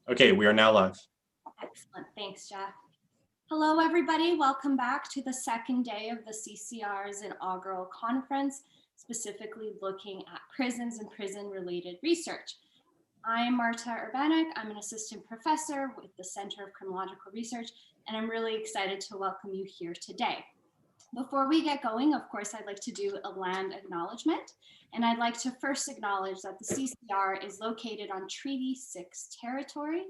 Okay, we are now live. Excellent, thanks, Jeff. Hello, everybody. Welcome back to the second day of the CCR's inaugural conference, specifically looking at prisons and prison-related research. I'm Marta Urbanek. I'm an assistant professor with the Center of Criminological Research, and I'm really excited to welcome you here today. Before we get going, of course, I'd like to do a land acknowledgement, and I'd like to first acknowledge that the CCR is located on Treaty 6 territory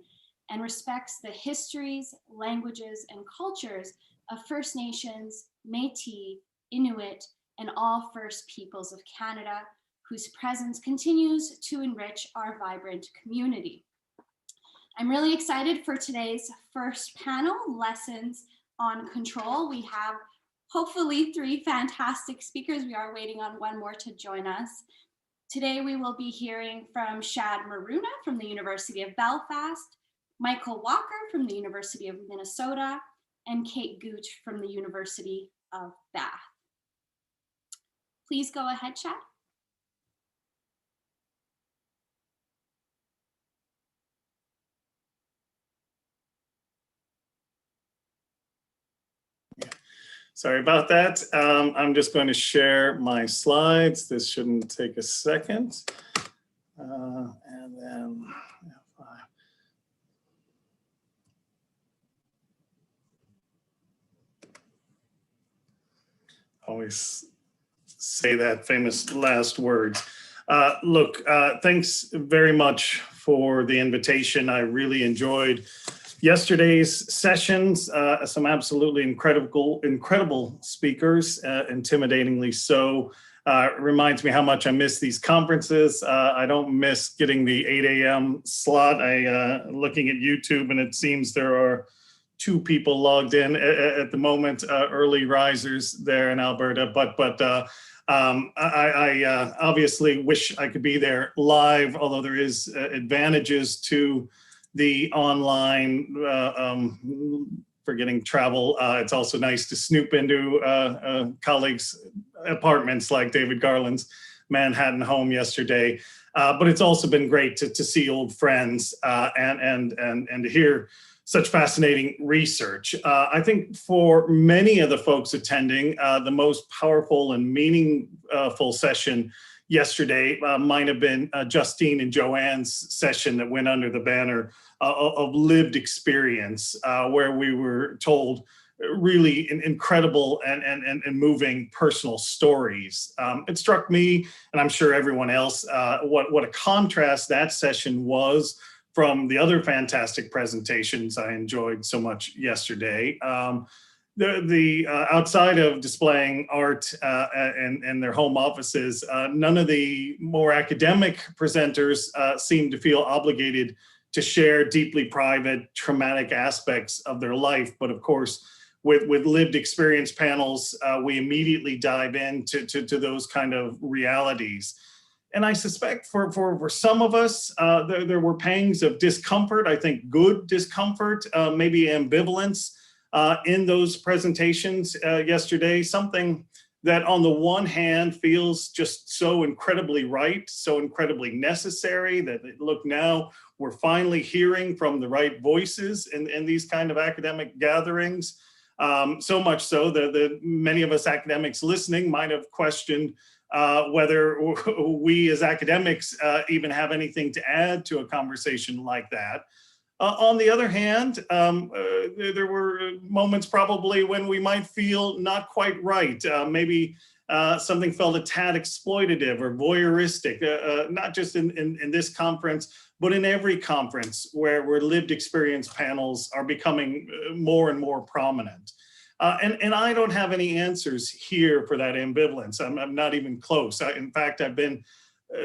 and respects the histories, languages, and cultures of First Nations, Métis, Inuit, and all First Peoples of Canada, whose presence continues to enrich our vibrant community. I'm really excited for today's first panel, Lessons on Control. We have hopefully 3 fantastic speakers. We are waiting on one more to join us. Today we will be hearing from Shad Maruna from the University of Belfast, Michael Walker from the University of Minnesota, and Kate Gooch from the University of Bath. Please go ahead, Shad. Sorry about that. I'm just going to share my slides. This shouldn't take a second. And then always say that famous last words. Look, thanks very much for the invitation. I really enjoyed yesterday's sessions. Some absolutely incredible speakers, intimidatingly so. Reminds me how much I miss these conferences. I don't miss getting the 8 a.m. slot. Looking at YouTube, and it seems there are 2 people logged in at the moment, early risers there in Alberta. But I obviously wish I could be there live, although there is advantages to the online, forgetting travel. It's also nice to snoop into colleagues' apartments like David Garland's Manhattan home yesterday. But it's also been great to see old friends and to hear such fascinating research. I think for many of the folks attending, the most powerful and meaningful session yesterday might have been Justine and Joanne's session that went under the banner of lived experience, where we were told really incredible and moving personal stories. It struck me, and I'm sure everyone else, what a contrast that session was from the other fantastic presentations I enjoyed so much yesterday. Outside of displaying art in their home offices, none of the more academic presenters seemed to feel obligated to share deeply private, traumatic aspects of their life. But of course, with lived experience panels, we immediately dive into those kind of realities. And I suspect for some of us, there were pangs of discomfort, I think good discomfort, maybe ambivalence in those presentations yesterday, something that on the one hand feels just so incredibly right, so incredibly necessary that look, now we're finally hearing from the right voices in these kind of academic gatherings. So much so that many of us academics listening might have questioned whether we as academics even have anything to add to a conversation like that. On the other hand, there were moments probably when we might feel not quite right. Maybe something felt a tad exploitative or voyeuristic, not just in this conference, but in every conference where lived experience panels are becoming more and more prominent. And I don't have any answers here for that ambivalence. I'm not even close. In fact, I've been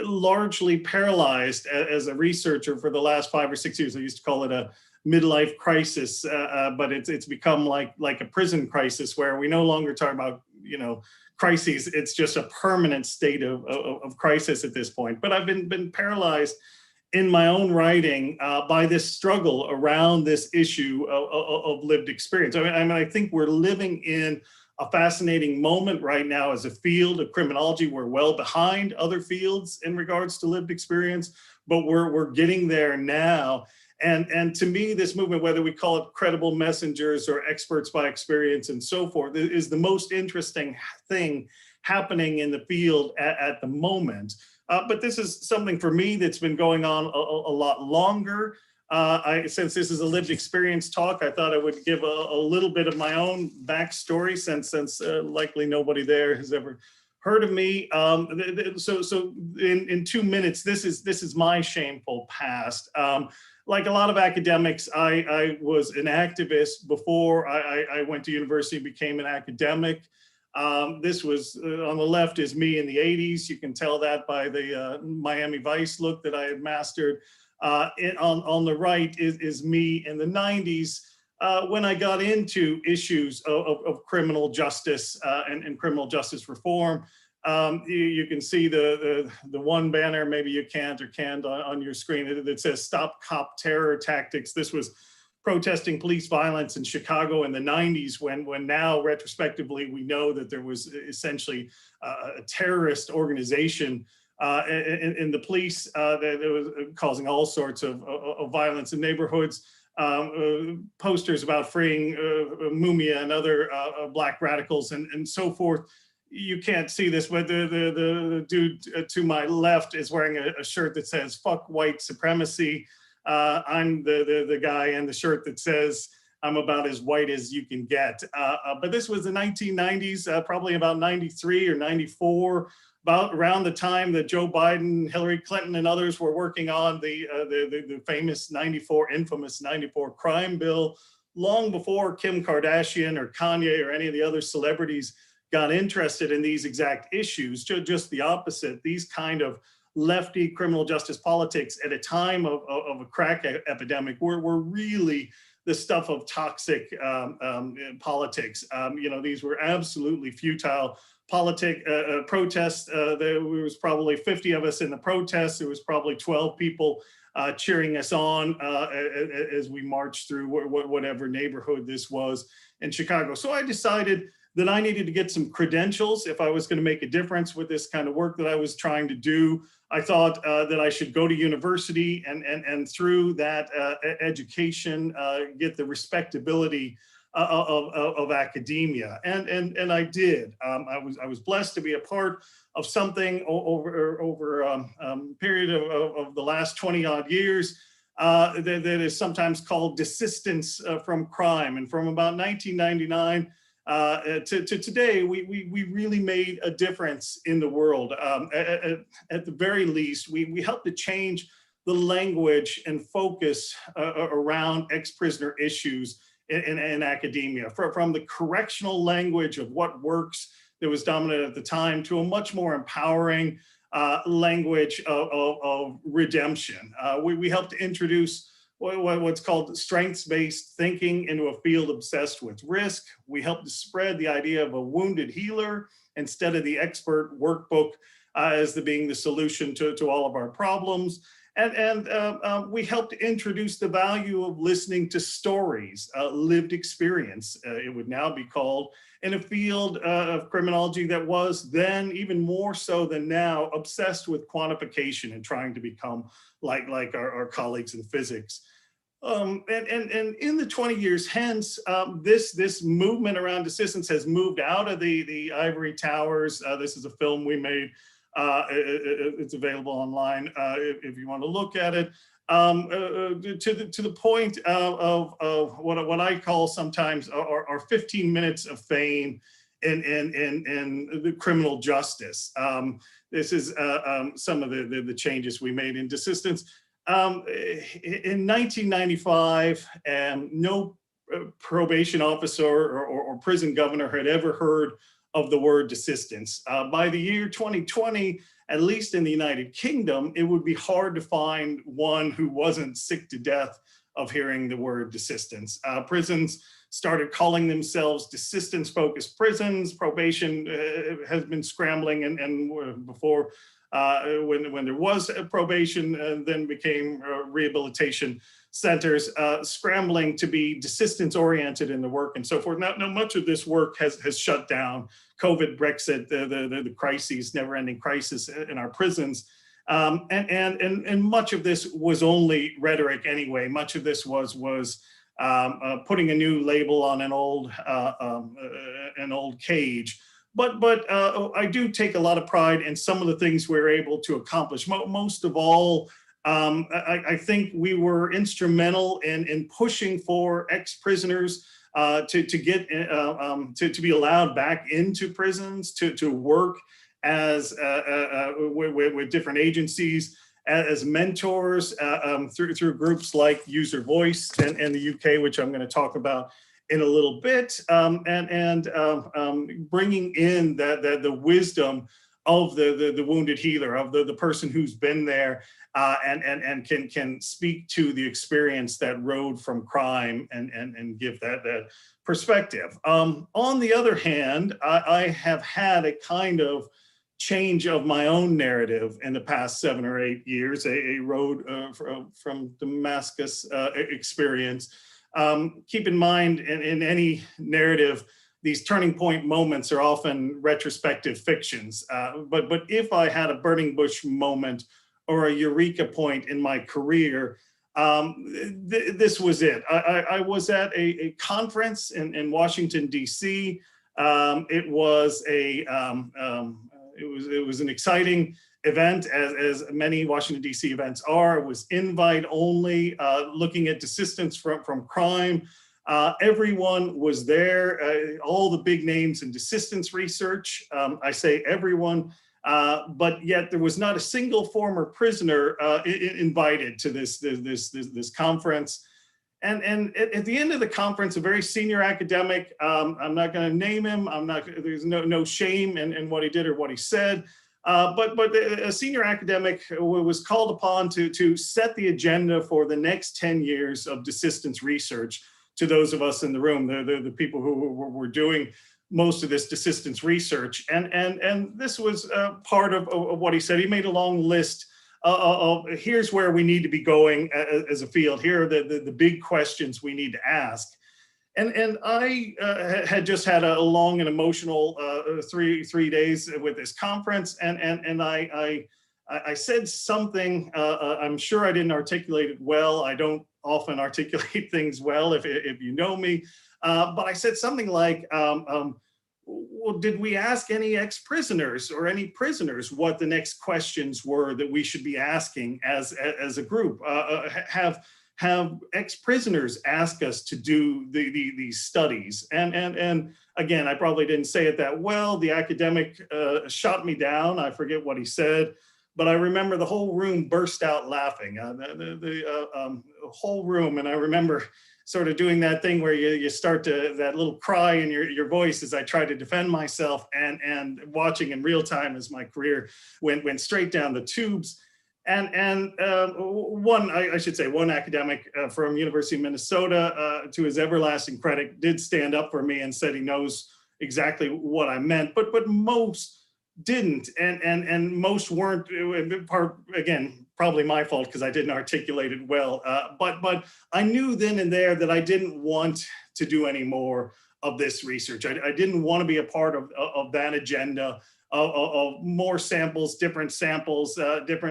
largely paralyzed as a researcher for the last 5 or 6 years. I used to call it a midlife crisis, but it's become like a prison crisis where we no longer talk about, crises. It's just a permanent state of crisis at this point. But I've been paralyzed in my own writing by this struggle around this issue of lived experience. I think we're living in a fascinating moment right now as a field of criminology. We're well behind other fields in regards to lived experience, but we're getting there now. And to me, this movement, whether we call it credible messengers or experts by experience and so forth, is the most interesting thing happening in the field at the moment. But this is something for me that's been going on a lot longer. Since this is a lived experience talk, I thought I would give a little bit of my own backstory, since likely nobody there has ever heard of me. So in 2 minutes, this is my shameful past. Like a lot of academics, I was an activist before I went to university, became an academic. This was on the left is me in the 80s. You can tell that by the Miami Vice look that I had mastered. On the right is me in the 90s when I got into issues of criminal justice and criminal justice reform. You can see the one banner, maybe you can't or can't on your screen, that says "Stop Cop Terror Tactics." This was protesting police violence in Chicago in the 90s, when now retrospectively we know that there was essentially a terrorist organization in the police that was causing all sorts of violence in neighborhoods. Posters about freeing Mumia and other Black radicals and so forth. You can't see this, but the dude to my left is wearing a shirt that says "Fuck white supremacy." I'm the guy in the shirt that says I'm about as white as you can get. But this was the 1990s, probably about 93 or 94, about around the time that Joe Biden, Hillary Clinton, and others were working on the famous infamous 94 crime bill, long before Kim Kardashian or Kanye or any of the other celebrities got interested in these exact issues. Just the opposite. These kind of lefty criminal justice politics at a time of a crack epidemic were really the stuff of toxic politics. These were absolutely futile protests. There was probably 50 of us in the protests. There was probably 12 people cheering us on as we marched through whatever neighborhood this was in Chicago. So I decided that I needed to get some credentials if I was going to make a difference with this kind of work that I was trying to do. I thought that I should go to university and through that education get the respectability of academia, and I did. I was blessed to be a part of something over a period of the last 20 odd years that is sometimes called desistance from crime, and from about 1999 to today, we really made a difference in the world. At the very least, we helped to change the language and focus around ex-prisoner issues in academia, from the correctional language of what works that was dominant at the time to a much more empowering language of redemption. We helped to introduce what's called strengths-based thinking into a field obsessed with risk. We helped to spread the idea of a wounded healer instead of the expert workbook as being the solution to all of our problems. And we helped introduce the value of listening to stories, lived experience, it would now be called, in a field of criminology that was then, even more so than now, obsessed with quantification and trying to become like our colleagues in physics. And in the 20 years hence, this movement around desistance has moved out of the ivory towers. This is a film we made. It's available online if you want to look at it. To the point of what I call sometimes our 15 minutes of fame in the criminal justice. This is some of the changes we made in desistance. In 1995, no probation officer or prison governor had ever heard of the word desistance. By the year 2020, at least in the United Kingdom, it would be hard to find one who wasn't sick to death of hearing the word desistance. Prisons started calling themselves desistance-focused prisons. Probation has been scrambling, and before when there was a probation, then became rehabilitation centers, scrambling to be desistance-oriented in the work and so forth. Now much of this work has shut down. COVID, Brexit, the crises, never-ending crisis in our prisons And much of this was only rhetoric anyway. Much of this was putting a new label on an old cage. But I do take a lot of pride in some of the things we were able to accomplish. Most of all, I think we were instrumental in pushing for ex-prisoners to be allowed back into prisons, to work as with different agencies, as mentors through groups like User Voice in the UK, which I'm going to talk about in a little bit, and bringing in the wisdom of the wounded healer, of the person who's been there and can speak to the experience that road from crime and give that perspective. On the other hand, I have had a kind of change of my own narrative in the past 7 or 8 years, a road from Damascus experience. Keep in mind, in any narrative, these turning point moments are often retrospective fictions. But if I had a burning bush moment or a eureka point in my career, this was it. I was at a conference in Washington, D.C. It was an exciting event, as many Washington, D.C. events are. It was invite only, looking at desistance from crime. Everyone was there, all the big names in desistance research. I say everyone, but yet there was not a single former prisoner invited to this conference. And at the end of the conference, a very senior academic, I'm not going to name him. There's no shame in what he did or what he said. But a senior academic was called upon to set the agenda for the next 10 years of desistance research to those of us in the room, the people who were doing most of this desistance research. And this was part of what he said. He made a long list of here's where we need to be going as a field. Here are the big questions we need to ask. And I had just had a long and emotional three days with this conference, and I said something. I'm sure I didn't articulate it well. I don't often articulate things well, if you know me. But I said something like, well, did we ask any ex-prisoners or any prisoners what the next questions were that we should be asking as a group? Have ex-prisoners ask us to do these studies? And again, I probably didn't say it that well. The academic shot me down. I forget what he said, but I remember the whole room burst out laughing, the whole room. And I remember sort of doing that thing where you start to, that little cry in your voice as I try to defend myself, and watching in real time as my career went straight down the tubes. And I should say, one academic from University of Minnesota, to his everlasting credit, did stand up for me and said he knows exactly what I meant, but most didn't, and most weren't. Again, probably my fault because I didn't articulate it well. But I knew then and there that I didn't want to do any more of this research. I didn't want to be a part of that agenda. Of more samples, different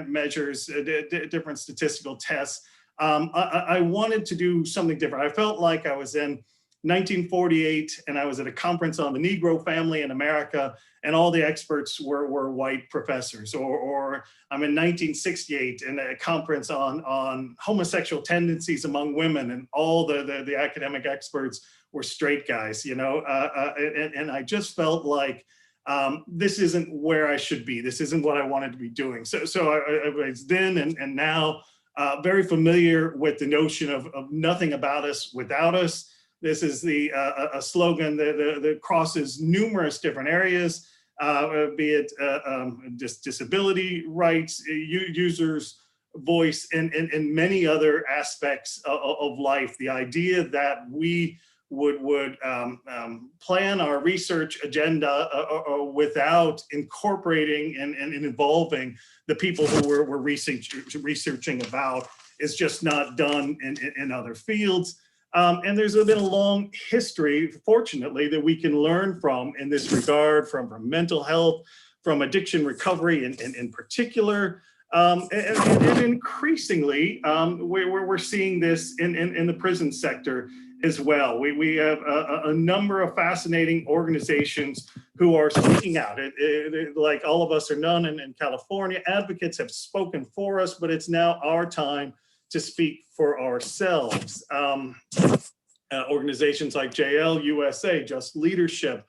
measures, different statistical tests. I wanted to do something different. I felt like I was in 1948 and I was at a conference on the Negro family in America, and all the experts were white professors. Or I'm in 1968 in a conference on homosexual tendencies among women, and all the academic experts were straight guys, you know? And I just felt like, this isn't where I should be. This isn't what I wanted to be doing. So I was then and now very familiar with the notion of nothing about us without us. This is a slogan that crosses numerous different areas, be it disability rights, users' voice, and many other aspects of life. The idea that we would plan our research agenda without incorporating and involving the people who we're researching about is just not done in other fields. And there's been a long history, fortunately, that we can learn from in this regard, from mental health, from addiction recovery in particular. And increasingly, we're seeing this in the prison sector as well. We have a number of fascinating organizations who are speaking out. Like All of Us or None in California, advocates have spoken for us, but it's now our time to speak for ourselves. Organizations like JL USA, Just Leadership,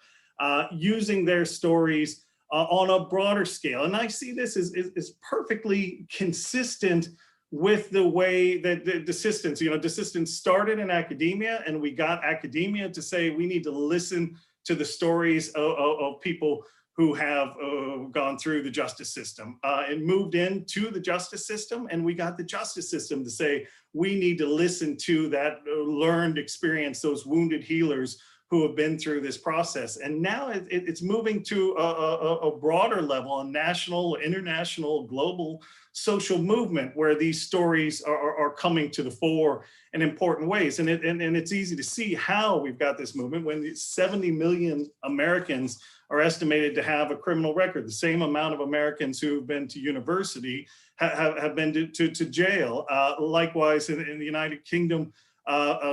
using their stories on a broader scale. And I see this as perfectly consistent with the way that the desistance started in academia, and we got academia to say we need to listen to the stories of people who have gone through the justice system. It moved into the justice system, and we got the justice system to say we need to listen to that learned experience, those wounded healers who have been through this process. And now it's moving to a broader level, a national, international, global social movement where these stories are coming to the fore in important ways. And it's easy to see how we've got this movement when 70 million Americans are estimated to have a criminal record. The same amount of Americans who've been to university have been to jail. Likewise, in the United Kingdom,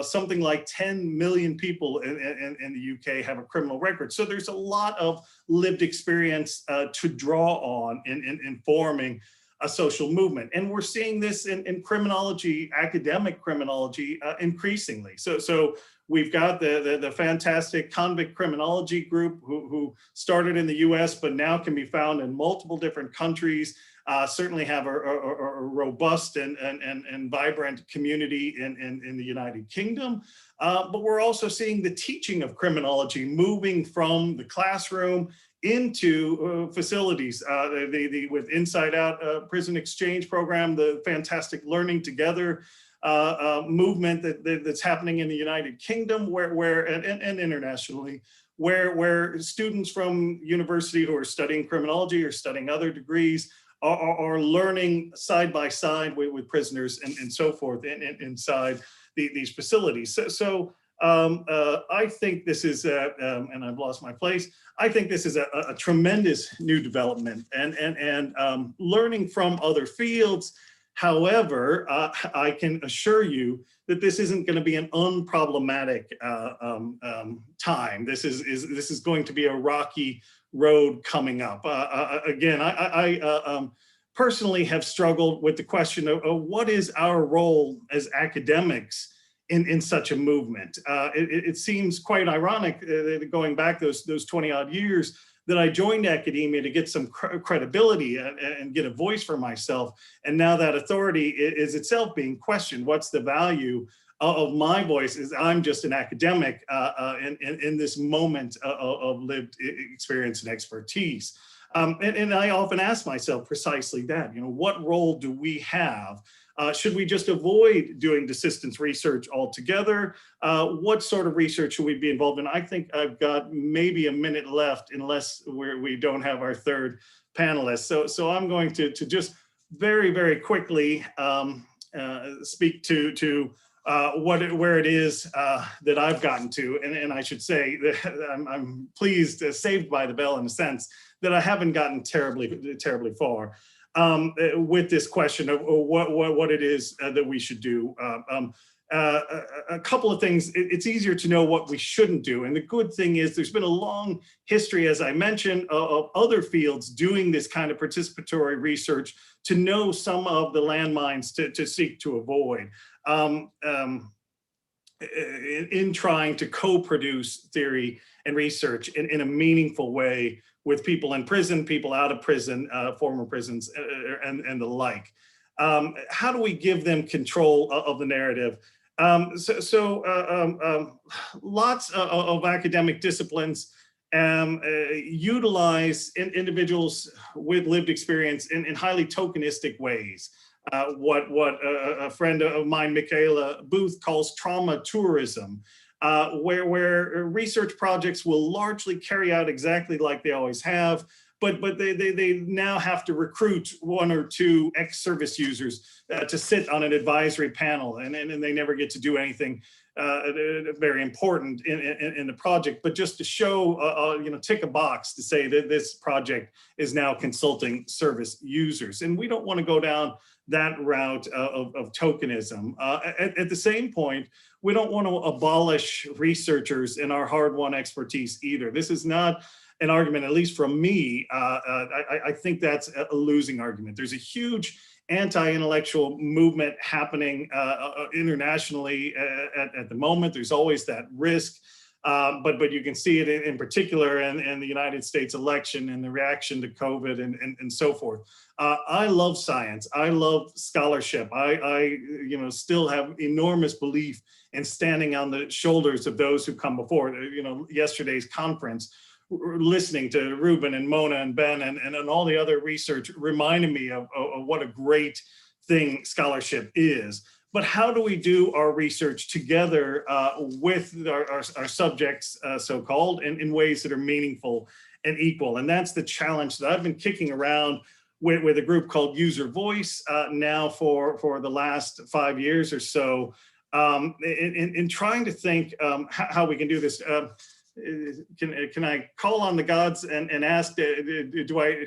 something like 10 million people in the UK have a criminal record. So there's a lot of lived experience to draw on in forming a social movement. And we're seeing this in criminology, academic criminology, increasingly. So we've got the fantastic convict criminology group who started in the US, but now can be found in multiple different countries. Certainly have a robust and vibrant community in the United Kingdom. But we're also seeing the teaching of criminology moving from the classroom into facilities. With Inside Out Prison Exchange Program, the fantastic Learning Together movement that's happening in the United Kingdom, and internationally, where students from university who are studying criminology or studying other degrees are learning side by side with prisoners and so forth inside these facilities. So I think this is, and I've lost my place, I think this is a tremendous new development and learning from other fields. However, I can assure you that this isn't going to be an unproblematic time. This is going to be a rocky road coming up. Again, I personally have struggled with the question of what is our role as academics in such a movement. It seems quite ironic going back those 20 odd years that I joined academia to get some credibility and get a voice for myself. And now that authority is itself being questioned. What's the value of my voice? Is I'm just an academic in this moment of lived experience and expertise. And I often ask myself precisely that, what role do we have? Should we just avoid doing desistance research altogether? What sort of research should we be involved in? I think I've got maybe a minute left unless we don't have our third panelist. So I'm going to just very, very quickly speak to where it is that I've gotten to. And I should say that I'm pleased, saved by the bell in a sense, that I haven't gotten terribly far. With this question of what it is that we should do. A couple of things, it's easier to know what we shouldn't do. And the good thing is there's been a long history, as I mentioned, of other fields doing this kind of participatory research to know some of the landmines to seek to avoid in trying to co-produce theory and research in a meaningful way with people in prison, people out of prison, former prisons, and the like. How do we give them control of the narrative? Lots of academic disciplines utilize individuals with lived experience in highly tokenistic ways. What a friend of mine, Michaela Booth, calls trauma tourism. Where research projects will largely carry out exactly like they always have, but they now have to recruit one or two ex-service users to sit on an advisory panel, and they never get to do anything very important in the project, but just to show, tick a box to say that this project is now consulting service users. And we don't want to go down that route of tokenism. At the same point, we don't want to abolish researchers and our hard-won expertise either. This is not an argument, at least from me. I think that's a losing argument. There's a huge anti-intellectual movement happening internationally at the moment. There's always that risk, but you can see it in particular in the United States election and the reaction to COVID and so forth. I love science. I love scholarship. I still have enormous belief in standing on the shoulders of those who come before. Yesterday's conference, listening to Ruben and Mona and Ben and all the other research reminded me of what a great thing scholarship is. But how do we do our research together with our subjects, so-called, in ways that are meaningful and equal? And that's the challenge that I've been kicking around with a group called User Voice now for the last 5 years or so, in trying to think how we can do this. Can I call on the gods and ask, do I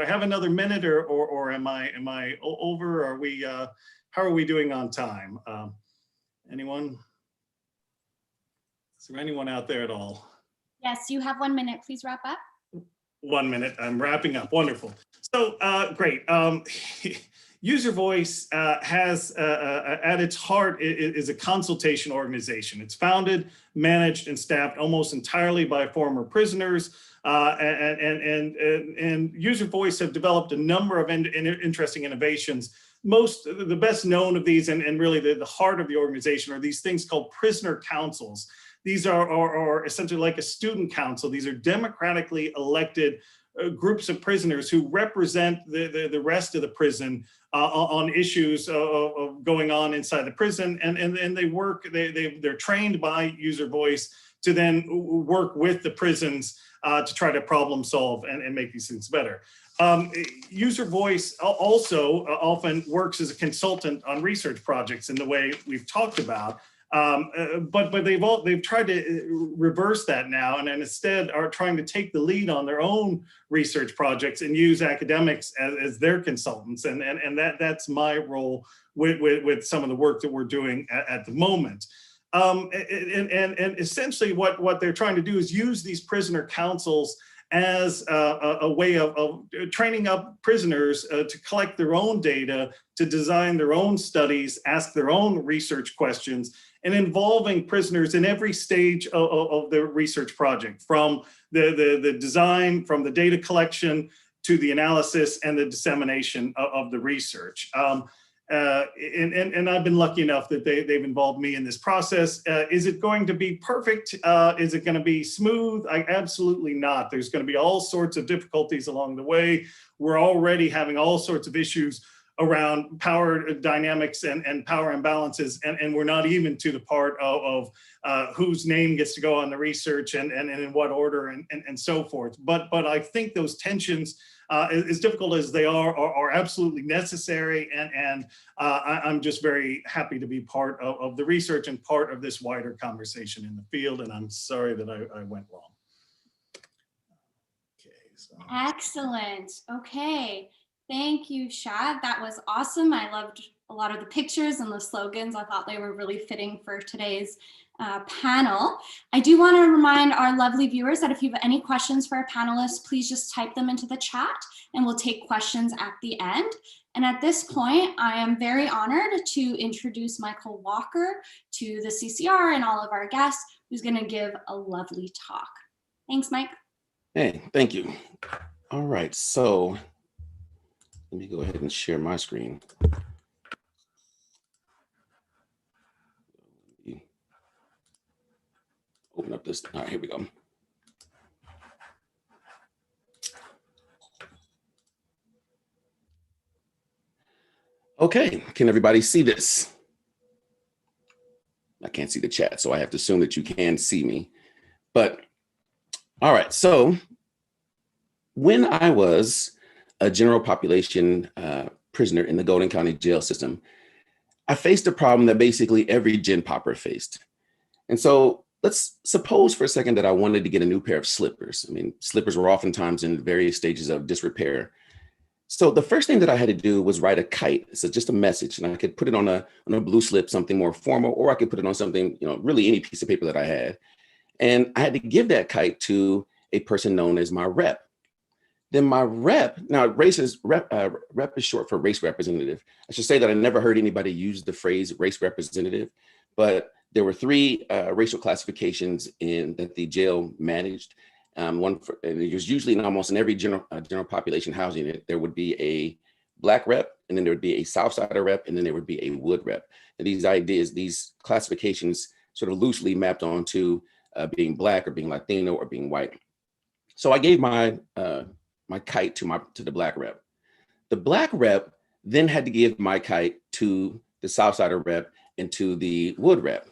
have another minute or am I over? Are we, how are we doing on time? Anyone? Is there anyone out there at all? Yes, you have 1 minute. Please wrap up. 1 minute. I'm wrapping up. Wonderful. So great. User Voice has at its heart is a consultation organization. It's founded, managed, and staffed almost entirely by former prisoners. And User Voice have developed a number of interesting innovations. The best known of these, and really the heart of the organization, are these things called prisoner councils. These are essentially like a student council. These are democratically elected groups of prisoners who represent the rest of the prison on issues of going on inside the prison, and they work. They're trained by User Voice to then work with the prisons to try to problem solve and make these things better. User Voice also often works as a consultant on research projects in the way we've talked about. But they've tried to reverse that now, and instead are trying to take the lead on their own research projects and use academics as their consultants, and that's my role with some of the work that we're doing at the moment. And essentially what they're trying to do is use these prisoner councils as a way of training up prisoners to collect their own data, to design their own studies, ask their own research questions, and involving prisoners in every stage of the research project, from the design, from the data collection, to the analysis and the dissemination of the research. And I've been lucky enough that they've involved me in this process. Is it going to be perfect? Is it going to be smooth? Absolutely not. There's going to be all sorts of difficulties along the way. We're already having all sorts of issues around power dynamics and power imbalances, and we're not even to the part of whose name gets to go on the research and in what order and so forth. But I think those tensions, as difficult as they are absolutely necessary, and I'm just very happy to be part of the research and part of this wider conversation in the field, and I'm sorry that I went long. Okay, so. Excellent. Okay. Thank you, Shad. That was awesome. I loved a lot of the pictures and the slogans. I thought they were really fitting for today's panel. I do want to remind our lovely viewers that if you have any questions for our panelists, please just type them into the chat and we'll take questions at the end. And at this point, I am very honored to introduce Michael Walker to the CCR and all of our guests, who's going to give a lovely talk. Thanks, Mike. Hey, thank you. All right, so let me go ahead and share my screen. Open up this. All right, here we go. Okay, can everybody see this? I can't see the chat, so I have to assume that you can see me. But all right, so when I was a general population prisoner in the Golden County jail system, I faced a problem that basically every gen popper faced. And so let's suppose for a second that I wanted to get a new pair of slippers. I mean, slippers were oftentimes in various stages of disrepair. So the first thing that I had to do was write a kite. So just a message, and I could put it on a blue slip, something more formal, or I could put it on something, really any piece of paper that I had. And I had to give that kite to a person known as my rep. Then my rep, now rep is short for race representative. I should say that I never heard anybody use the phrase race representative, but there were three racial classifications that the jail managed. And it was usually in almost in every general population housing unit, there would be a Black rep, and then there would be a Southsider rep, and then there would be a Wood rep. And these classifications sort of loosely mapped onto being Black or being Latino or being white. So I gave my kite to the Black rep. The Black rep then had to give my kite to the Southsider rep and to the Wood rep.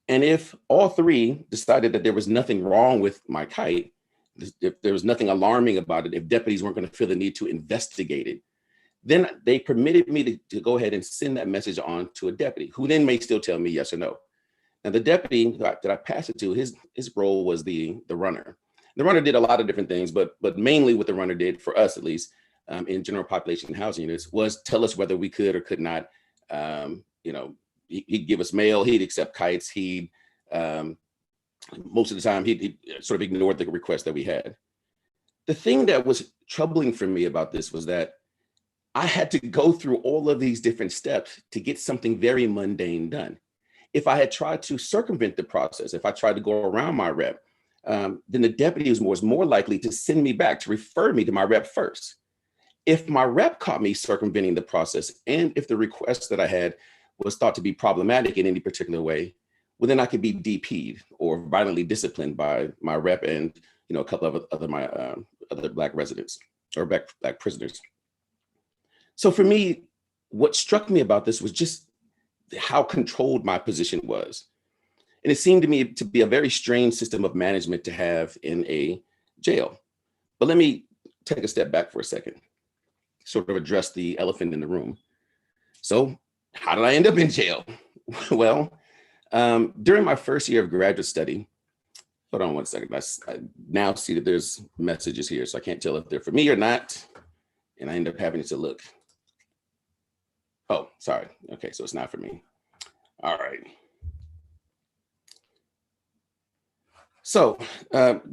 And if all three decided that there was nothing wrong with my kite, if there was nothing alarming about it, if deputies weren't going to feel the need to investigate it, then they permitted me to go ahead and send that message on to a deputy, who then may still tell me yes or no. Now, the deputy that I passed it to, his role was the runner. The runner did a lot of different things, but mainly what the runner did, for us at least, in general population housing units, was tell us whether we could or could not, he'd give us mail, he'd accept kites, most of the time, he sort of ignored the request that we had. The thing that was troubling for me about this was that I had to go through all of these different steps to get something very mundane done. If I had tried to circumvent the process, if I tried to go around my rep, then the deputy was more likely to send me back, to refer me to my rep first. If my rep caught me circumventing the process, and if the request that I had was thought to be problematic in any particular way, well, then I could be DP'd or violently disciplined by my rep and a couple of other Black residents or Black prisoners. So for me, what struck me about this was just how controlled my position was. And it seemed to me to be a very strange system of management to have in a jail. But let me take a step back for a second, sort of address the elephant in the room. So how did I end up in jail? Well, during my first year of graduate study, hold on one second. I now see that there's messages here, so I can't tell if they're for me or not. And I end up having to look. Oh, sorry. Okay, so it's not for me. All right. So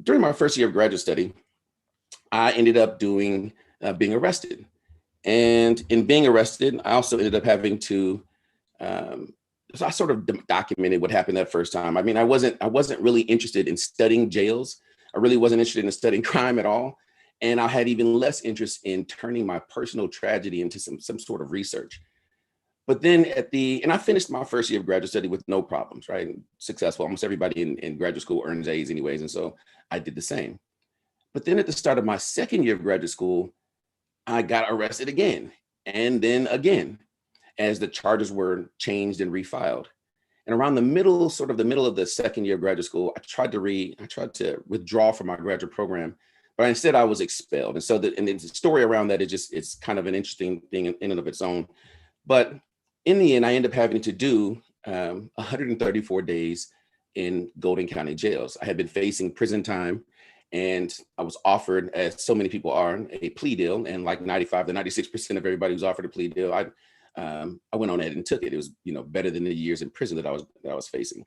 during my first year of graduate study, I ended up being arrested. And in being arrested, I also ended up having to, so I sort of documented what happened that first time. I mean, I wasn't really interested in studying jails. I really wasn't interested in studying crime at all. And I had even less interest in turning my personal tragedy into some sort of research. But then and I finished my first year of graduate study with no problems, right? Successful. Almost everybody in graduate school earns A's anyways. And so I did the same. But then at the start of my second year of graduate school, I got arrested again, and then again, as the charges were changed and refiled. And around the middle of the second year of graduate school, I tried to withdraw from my graduate program, but instead I was expelled. And so the story around that it's kind of an interesting thing in and of its own. But in the end, I ended up having to do 134 days in Golden County jails. I had been facing prison time, and I was offered, as so many people are, a plea deal. And like 95 to 96% of everybody who's offered a plea deal, I went on ahead and took it. It was better than the years in prison that I was facing.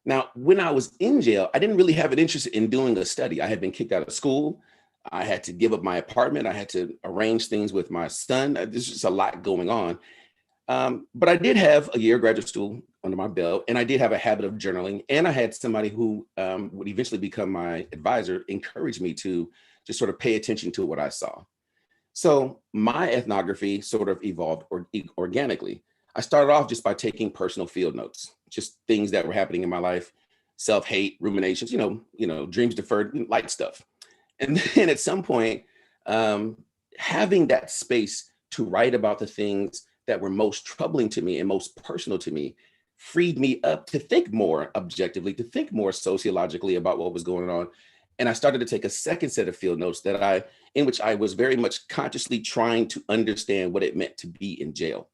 Now, when I was in jail, I didn't really have an interest in doing a study. I had been kicked out of school. I had to give up my apartment. I had to arrange things with my son. There's just a lot going on. But I did have a year of graduate school under my belt, and I did have a habit of journaling. And I had somebody who would eventually become my advisor encourage me to just sort of pay attention to what I saw. So my ethnography sort of evolved organically. I started off just by taking personal field notes, just things that were happening in my life, self-hate, ruminations, dreams deferred, light stuff. And then at some point, having that space to write about the things that were most troubling to me and most personal to me freed me up to think more objectively, to think more sociologically about what was going on. And I started to take a second set of field notes in which I was very much consciously trying to understand what it meant to be in jail.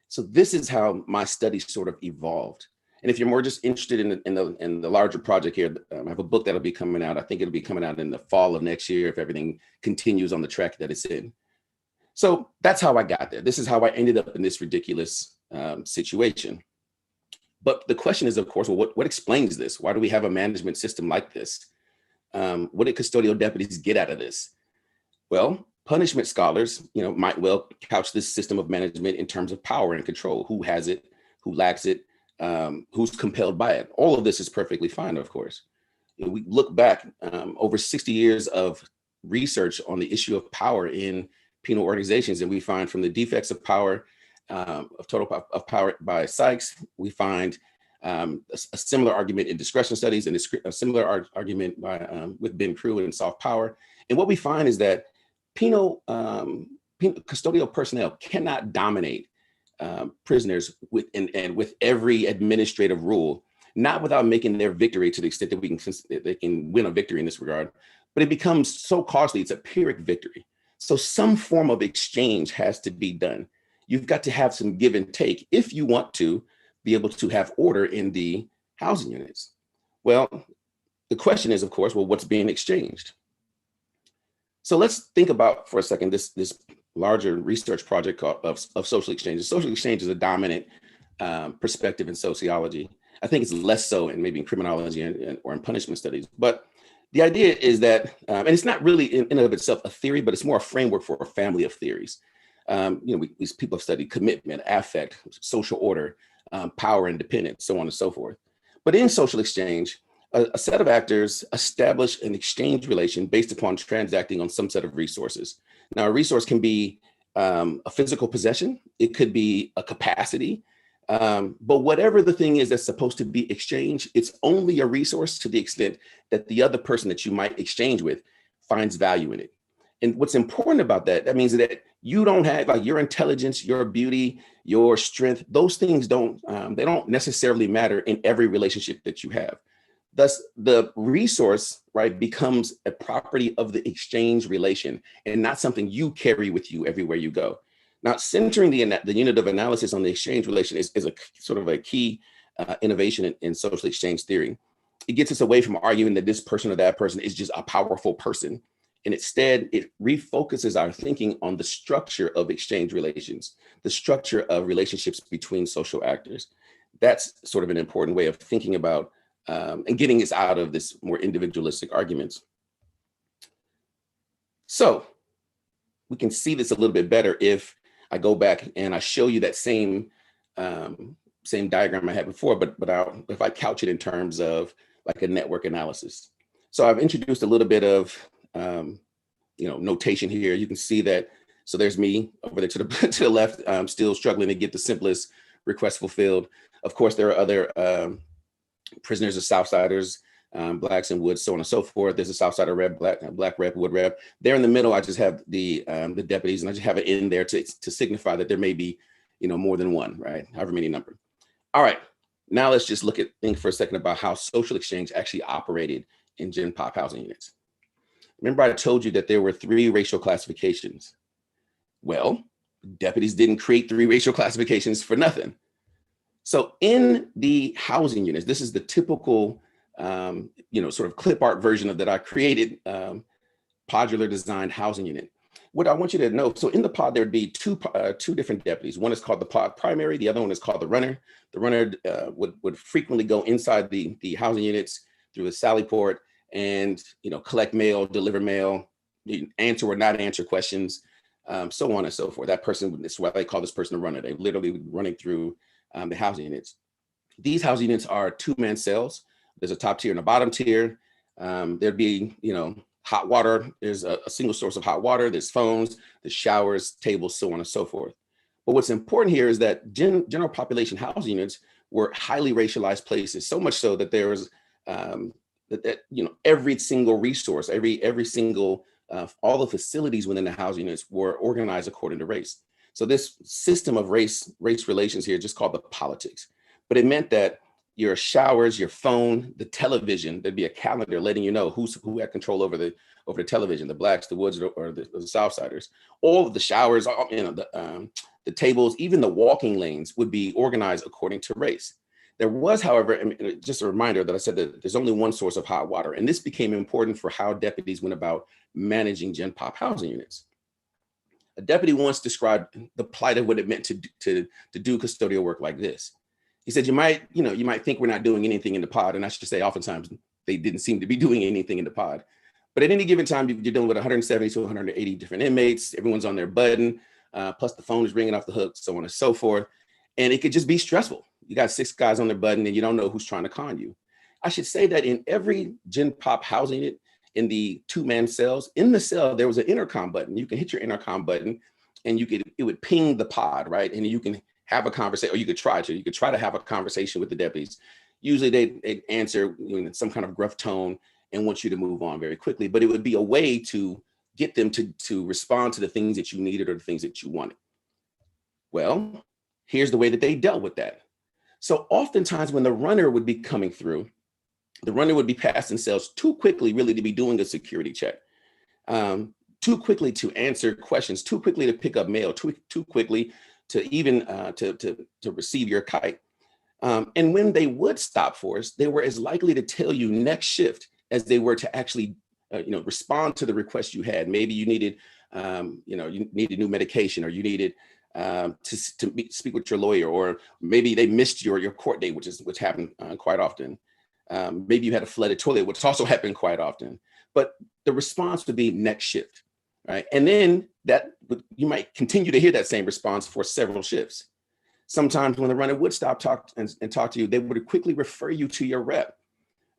So this is how my study sort of evolved. And if you're more just interested in the larger project here, I have a book that'll be coming out. I think it'll be coming out in the fall of next year if everything continues on the track that it's in. So that's how I got there. This is how I ended up in this ridiculous situation. But the question is, of course, well, what explains this? Why do we have a management system like this? What did custodial deputies get out of this? Well, punishment scholars, might well couch this system of management in terms of power and control. Who has it? Who lacks it? Who's compelled by it? All of this is perfectly fine, of course. We look back over 60 years of research on the issue of power in penal organizations, and we find from the defects of power, of total of power by Sykes, we find a similar argument in discretion studies and a similar argument by with Ben Crew in soft power. And what we find is that penal custodial personnel cannot dominate prisoners with every administrative rule, not without making their victory to the extent that they can win a victory in this regard, but it becomes so costly, it's a Pyrrhic victory. So some form of exchange has to be done. You've got to have some give and take if you want to be able to have order in the housing units. Well, the question is, of course, well, what's being exchanged? So let's think about for a second this larger research project of social exchange. Social exchange is a dominant perspective in sociology. I think it's less so in maybe in criminology or in punishment studies. But the idea is that, and it's not really in and of itself a theory, but it's more a framework for a family of theories. These people have studied commitment, affect, social order, power and dependence, so on and so forth. But in social exchange, a set of actors establish an exchange relation based upon transacting on some set of resources. Now, a resource can be a physical possession, it could be a capacity, but whatever the thing is that's supposed to be exchanged, it's only a resource to the extent that the other person that you might exchange with finds value in it. And what's important about that, that means that you don't have, like, your intelligence, your beauty, your strength, those things they don't necessarily matter in every relationship that you have. Thus, the resource, right, becomes a property of the exchange relation and not something you carry with you everywhere you go. Now, centering the unit of analysis on the exchange relation is a sort of a key innovation in social exchange theory. It gets us away from arguing that this person or that person is just a powerful person. And instead, it refocuses our thinking on the structure of exchange relations, the structure of relationships between social actors. That's sort of an important way of thinking about and getting us out of this more individualistic arguments. So we can see this a little bit better if I go back and I show you that same diagram I had before, but if I couch it in terms of like a network analysis. So I've introduced a little bit of notation here. You can see that. So there's me over there to the left. I'm still struggling to get the simplest request fulfilled. Of course, there are other prisoners of Southsiders, Blacks and Woods, so on and so forth. There's a Southsider rep, Black rep, Wood rep. There in the middle, I just have the deputies, and I just have it in there to signify that there may be, more than one, right? However many number. All right, now let's just think for a second about how social exchange actually operated in Gen Pop housing units. Remember, I told you that there were 3 racial classifications. Well, deputies didn't create 3 racial classifications for nothing. So in the housing units, this is the typical, sort of clip art version of that I created, podular designed housing unit. What I want you to know, so in the pod, there'd be two different deputies. One is called the pod primary. The other one is called the runner. The runner would frequently go inside the housing units through a sally port and, collect mail, deliver mail, answer or not answer questions, so on and so forth. That person, that's why they call this person a runner. They literally would be running through the housing units. These housing units are 2-man cells. There's a top tier and a bottom tier. There'd be, hot water. There's a single source of hot water. There's phones, there's showers, tables, so on and so forth. But what's important here is that general population housing units were highly racialized places, so much so that there was every single resource, every single all the facilities within the housing units were organized according to race. So this system of race relations here is just called the politics. But it meant that your showers, your phone, the television, there'd be a calendar letting you know who had control over the television, the Blacks, the Woods, or the Southsiders. All of the showers, the the tables, even the walking lanes would be organized according to race. There was, however, just a reminder that I said that there's only one source of hot water, and this became important for how deputies went about managing Gen Pop housing units. A deputy once described the plight of what it meant to do custodial work like this. He said, you might think we're not doing anything in the pod, and I should say oftentimes they didn't seem to be doing anything in the pod. But at any given time, you're dealing with 170 to 180 different inmates. Everyone's on their button, plus the phone is ringing off the hook, so on and so forth. And it could just be stressful. You got 6 guys on their button and you don't know who's trying to con you. I should say that in every Gen Pop housing unit, in the 2-man cells, in the cell, there was an intercom button. You can hit your intercom button and it would ping the pod, right? And you can have a conversation, or you could try to have a conversation with the deputies. Usually they'd answer in some kind of gruff tone and want you to move on very quickly, but it would be a way to get them to respond to the things that you needed or the things that you wanted. Well, here's the way that they dealt with that. So oftentimes when the runner would be coming through, the runner would be passing cells too quickly really to be doing a security check, too quickly to answer questions, too quickly to pick up mail, too quickly to even to receive your kite. And when they would stop for us, they were as likely to tell you next shift as they were to actually respond to the request you had. Maybe you needed you needed new medication, or you needed to speak with your lawyer, or maybe they missed your court date, which happened quite often. Maybe you had a flooded toilet, which also happened quite often. But the response would be next shift, right? And then you might continue to hear that same response for several shifts. Sometimes when the runner would stop and talk to you, they would quickly refer you to your rep,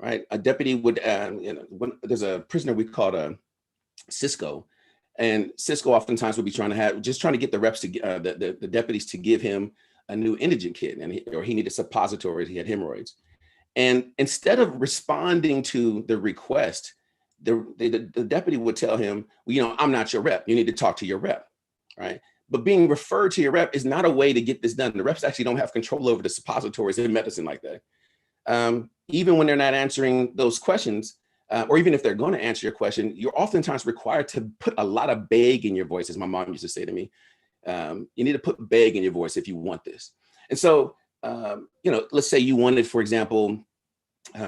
right? A deputy would, there's a prisoner we called Cisco, and Cisco oftentimes would be trying to get the reps to the deputies to give him a new indigent kit, or he needed suppositories, he had hemorrhoids. And instead of responding to the request, the deputy would tell him, well, I'm not your rep, you need to talk to your rep, right? But being referred to your rep is not a way to get this done. The reps actually don't have control over the suppositories in medicine like that. Even when they're not answering those questions, or even if they're going to answer your question, you're oftentimes required to put a lot of beg in your voice, as my mom used to say to me. You need to put beg in your voice if you want this. And so, let's say you wanted, for example,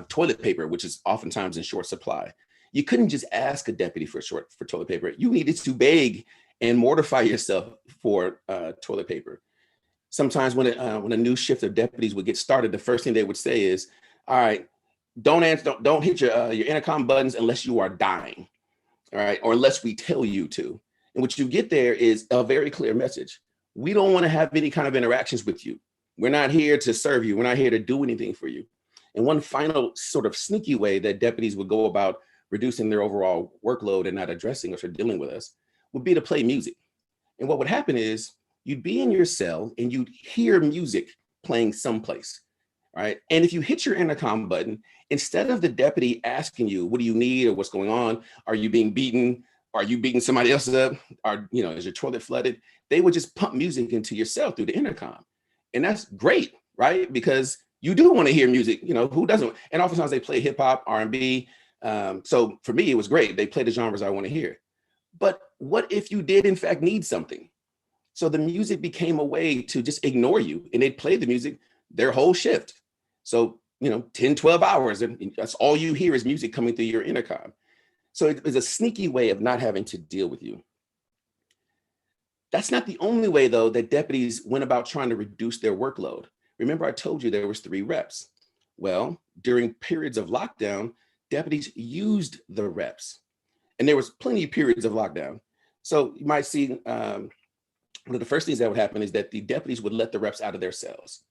toilet paper, which is oftentimes in short supply. You couldn't just ask a deputy for toilet paper. You needed to beg and mortify yourself for toilet paper. Sometimes when a new shift of deputies would get started, the first thing they would say is, all right, don't hit your intercom buttons unless you are dying, all right, or unless we tell you to. And what you get there is a very clear message. We don't want to have any kind of interactions with you. We're not here to serve you. We're not here to do anything for you. And one final sort of sneaky way that deputies would go about reducing their overall workload and not addressing us or dealing with us would be to play music. And what would happen is you'd be in your cell and you'd hear music playing someplace, right? And if you hit your intercom button, instead of the deputy asking you, what do you need or what's going on? Are you being beaten? Are you beating somebody else up? Is your toilet flooded? They would just pump music into your cell through the intercom. And that's great, right? Because you do want to hear music, who doesn't? And oftentimes they play hip hop, R&B. So for me, it was great. They play the genres I want to hear. But what if you did in fact need something? So the music became a way to just ignore you, and they'd play the music their whole shift. So, 10, 12 hours, and that's all you hear is music coming through your intercom. So it was a sneaky way of not having to deal with you. That's not the only way, though, that deputies went about trying to reduce their workload. Remember, I told you there was 3 reps. Well, during periods of lockdown, deputies used the reps. And there was plenty of periods of lockdown. So you might see one of the first things that would happen is that the deputies would let the reps out of their cells,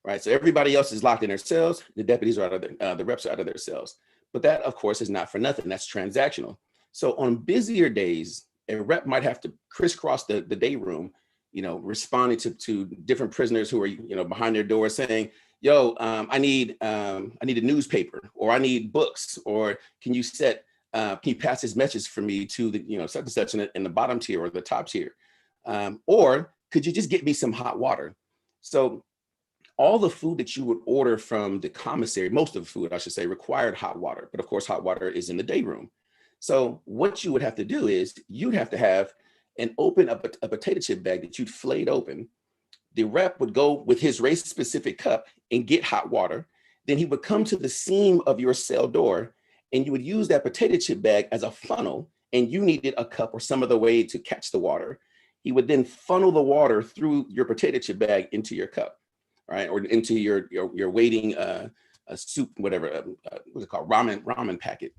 right? So everybody else is locked in their cells. The deputies are out of the reps are out of their cells. But that, of course, is not for nothing. That's transactional. So on busier days, a rep might have to crisscross the day room, responding to different prisoners who are, behind their doors saying, yo, I need a newspaper, or I need books, or can you pass this message for me to the, such and such in the bottom tier or the top tier? Or could you just get me some hot water? So all the food that you would order from the commissary, most of the food, I should say, required hot water. But of course, hot water is in the day room. So what you would have to do is you'd have to have a potato chip bag that you'd flayed open, the rep would go with his race specific cup and get hot water. Then he would come to the seam of your cell door, and you would use that potato chip bag as a funnel, and you needed a cup or some other way to catch the water. He would then funnel the water through your potato chip bag into your cup, right? Or into your waiting soup, whatever, what's it called? Ramen packet.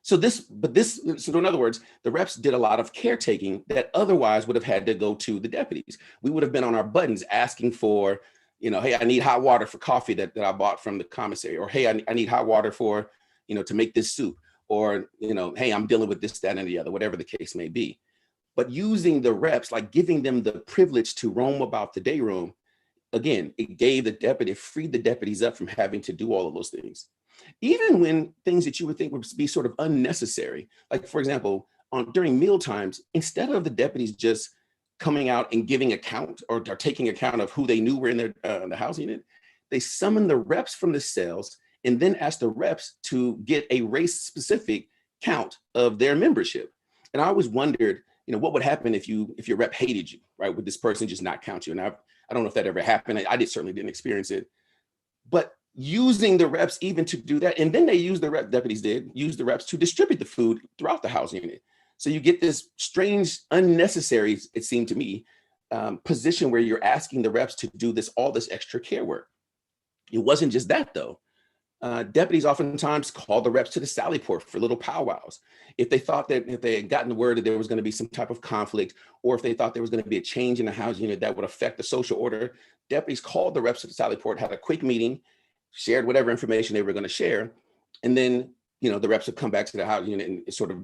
So in other words, the reps did a lot of caretaking that otherwise would have had to go to the deputies. We would have been on our buttons asking for, hey, I need hot water for coffee that I bought from the commissary, or hey, I need hot water for, to make this soup, or, hey, I'm dealing with this, that, and the other, whatever the case may be. But using the reps, like giving them the privilege to roam about the day room, again, it freed the deputies up from having to do all of those things. Even when things that you would think would be sort of unnecessary, like for example, during meal times, instead of the deputies just coming out and giving account or taking account of who they knew were in the housing unit, they summoned the reps from the cells and then asked the reps to get a race-specific count of their membership. And I always wondered, what would happen if your rep hated you, right? Would this person just not count you? And I don't know if that ever happened. I certainly didn't experience it. But using the reps even to do that, and then deputies did use the reps to distribute the food throughout the housing unit. So you get this strange, unnecessary, it seemed to me, position where you're asking the reps to do all this extra care work. It wasn't just that though. Deputies oftentimes called the reps to the sally port for little powwows. If they thought that if they had gotten the word that there was going to be some type of conflict, or if they thought there was going to be a change in the housing unit that would affect the social order, deputies called the reps to the sally port, had a quick meeting, shared whatever information they were going to share. And then, the reps would come back to the housing unit and sort of,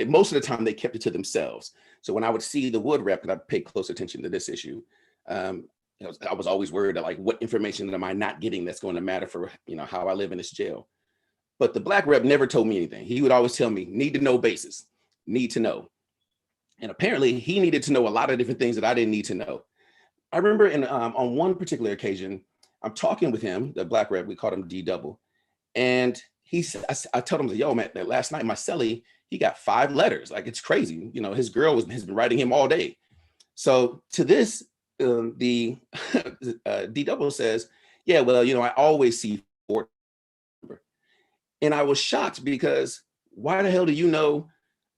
most of the time they kept it to themselves. So when I would see the wood rep, and I paid close attention to this issue, I was always worried that what information am I not getting that's going to matter for, how I live in this jail. But the black rep never told me anything. He would always tell me, need to know basis, need to know. And apparently he needed to know a lot of different things that I didn't need to know. I remember on one particular occasion, I'm talking with him, the black rep, we called him D double. And I told him, yo, man, that last night my cellie, he got 5 letters. Like, it's crazy. His girl has been writing him all day. So to this, the D double says, yeah, well, I always see 4. And I was shocked because why the hell do you know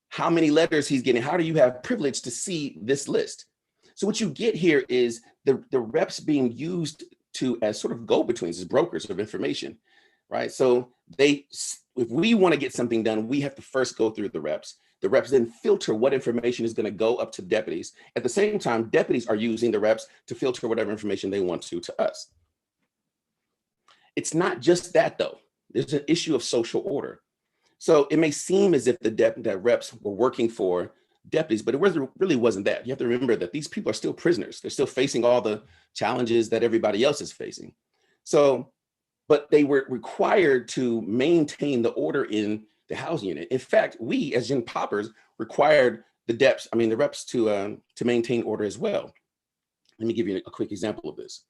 how many letters he's getting? How do you have privilege to see this list? So what you get here is the reps being used as sort of go-betweens, as brokers of information, right? So if we want to get something done, we have to first go through the reps. The reps then filter what information is going to go up to deputies. At the same time, deputies are using the reps to filter whatever information they want to us. It's not just that though. There's an issue of social order. So it may seem as if that reps were working for deputies, but it really wasn't that. You have to remember that these people are still prisoners. They're still facing all the challenges that everybody else is facing. So, but they were required to maintain the order in the housing unit. In fact, we as Gen Poppers required the reps to maintain order as well. Let me give you a quick example of this.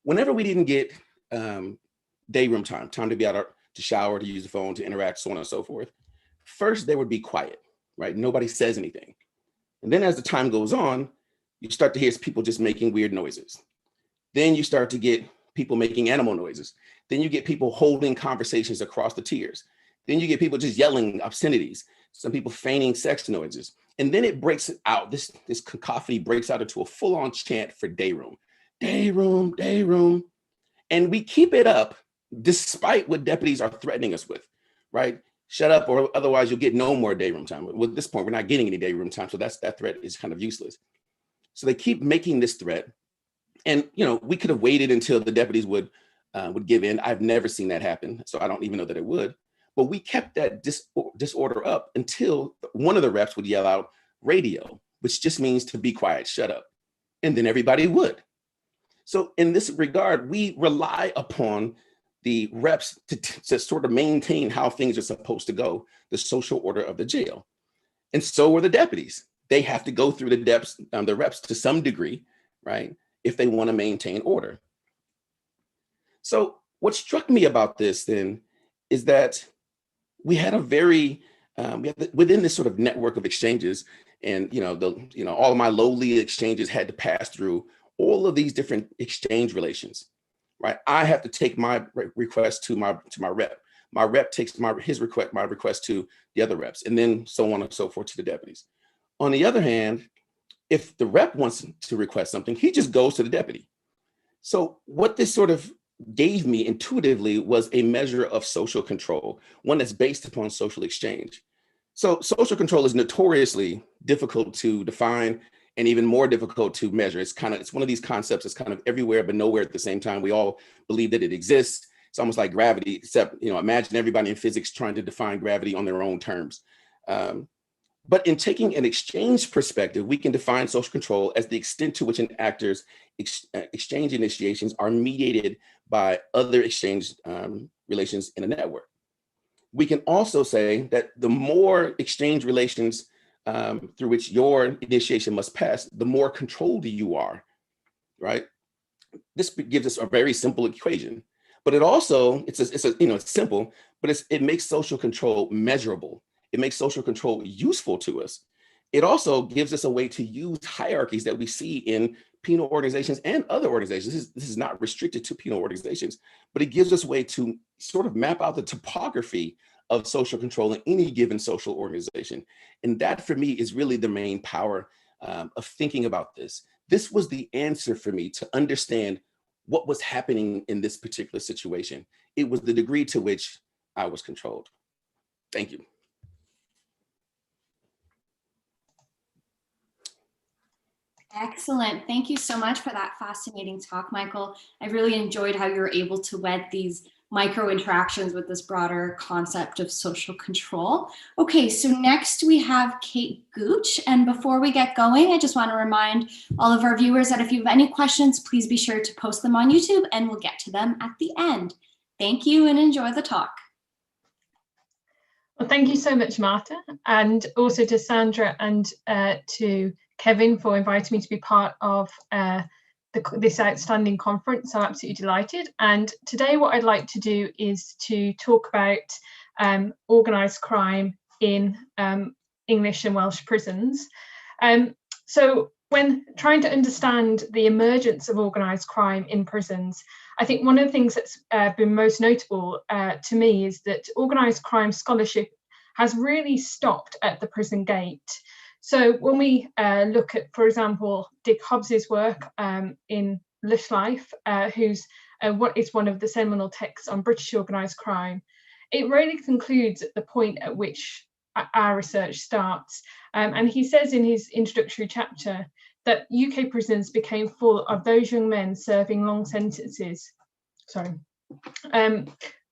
Whenever we didn't get day room time to be out to shower, to use the phone, to interact, so on and so forth, first they would be quiet, right? Nobody says anything. And then as the time goes on, you start to hear people just making weird noises. Then you start to get people making animal noises. Then you get people holding conversations across the tiers. Then you get people just yelling obscenities, some people feigning sex noises. And then it breaks out, this cacophony breaks out into a full-on chant for day room. Day room, day room. And we keep it up despite what deputies are threatening us with, right? Shut up, or otherwise you'll get no more day room time. Well, at this point, we're not getting any day room time, so that threat is kind of useless. So they keep making this threat, and we could have waited until the deputies would give in. I've never seen that happen, so I don't even know that it would. But we kept that disorder up until one of the reps would yell out radio, which just means to be quiet, shut up, and then everybody would. So in this regard, we rely upon the reps to sort of maintain how things are supposed to go, the social order of the jail. And so are the deputies. They have to go through the reps to some degree, right? If they want to maintain order. So what struck me about this then is that we had within this sort of network of exchanges, and all of my lowly exchanges had to pass through all of these different exchange relations, right? I have to take my request to my rep. My rep takes my request to the other reps, and then so on and so forth to the deputies. On the other hand, if the rep wants to request something, he just goes to the deputy. So what this sort of gave me intuitively was a measure of social control, one that's based upon social exchange. So social control is notoriously difficult to define and even more difficult to measure. It's one of these concepts that's kind of everywhere but nowhere at the same time. We all believe that it exists. It's almost like gravity, except, imagine everybody in physics trying to define gravity on their own terms. But in taking an exchange perspective, we can define social control as the extent to which an actor's exchange initiations are mediated by other exchange relations in a network. We can also say that the more exchange relations through which your initiation must pass, the more controlled you are, right? This gives us a very simple equation, but it also, it's simple, but it makes social control measurable. It makes social control useful to us. It also gives us a way to use hierarchies that we see in penal organizations and other organizations. This is not restricted to penal organizations, but it gives us a way to sort of map out the topography of social control in any given social organization. And that for me is really the main power of thinking about this. This was the answer for me to understand what was happening in this particular situation. It was the degree to which I was controlled. Thank you. Excellent. Thank you so much for that fascinating talk, Michael. I really enjoyed how you were able to wed these micro interactions with this broader concept of social control. Okay, so next we have Kate Gooch. And before we get going, I just want to remind all of our viewers that if you have any questions, please be sure to post them on YouTube and we'll get to them at the end. Thank you and enjoy the talk. Well, thank you so much, Marta, and also to Sandra and to Kevin for inviting me to be part of this outstanding conference. I'm absolutely delighted. And today what I'd like to do is to talk about organised crime in English and Welsh prisons. So when trying to understand the emergence of organised crime in prisons, I think one of the things that's been most notable to me is that organised crime scholarship has really stopped at the prison gate. So when we look at, for example, Dick Hobbs's work in Lush Life, who's what is one of the seminal texts on British organised crime, it really concludes at the point at which our research starts. And he says in his introductory chapter that UK prisons became full of those young men serving long sentences,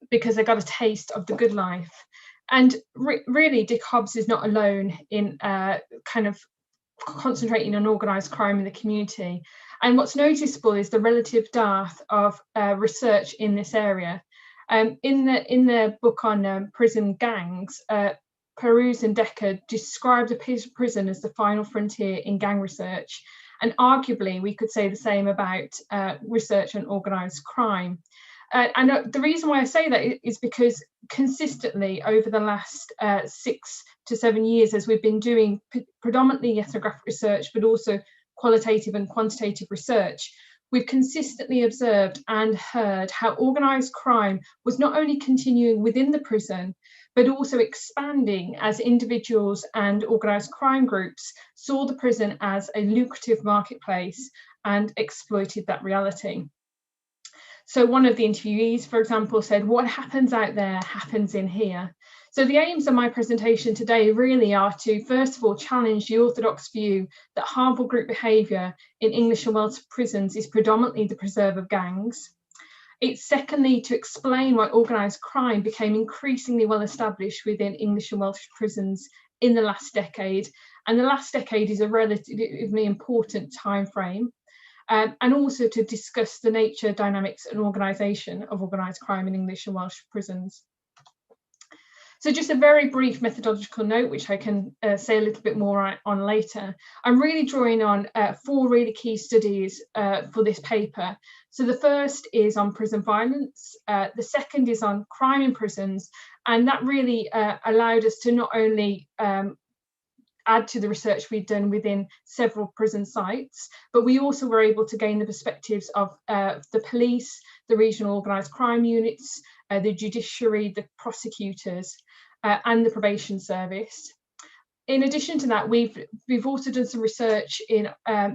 because they got a taste of the good life. And really, Dick Hobbs is not alone in kind of concentrating on organised crime in the community. And what's noticeable is the relative dearth of research in this area. In the book on prison gangs, Peruse and Decker described a prison as the final frontier in gang research. And arguably, we could say the same about research on organised crime. And the reason why I say that is because consistently over the last 6 to 7 years, as we've been doing predominantly ethnographic research, but also qualitative and quantitative research, we've consistently observed and heard how organised crime was not only continuing within the prison, but also expanding as individuals and organised crime groups saw the prison as a lucrative marketplace and exploited that reality. So one of the interviewees, for example, said, what happens out there happens in here. So the aims of my presentation today really are to, first of all, challenge the orthodox view that harmful group behaviour in English and Welsh prisons is predominantly the preserve of gangs. It's secondly to explain why organised crime became increasingly well established within English and Welsh prisons in the last decade. And the last decade is a relatively important time frame. And also to discuss the nature, dynamics and organisation of organised crime in English and Welsh prisons. So just a very brief methodological note, which I can say a little bit more on later. I'm really drawing on 4 really key studies for this paper. So the first is on prison violence, the second is on crime in prisons, and that really allowed us to not only add to the research we'd done within several prison sites, but we also were able to gain the perspectives of the police, the regional organised crime units, the judiciary, the prosecutors, and the probation service. In addition to that, we've also done some research in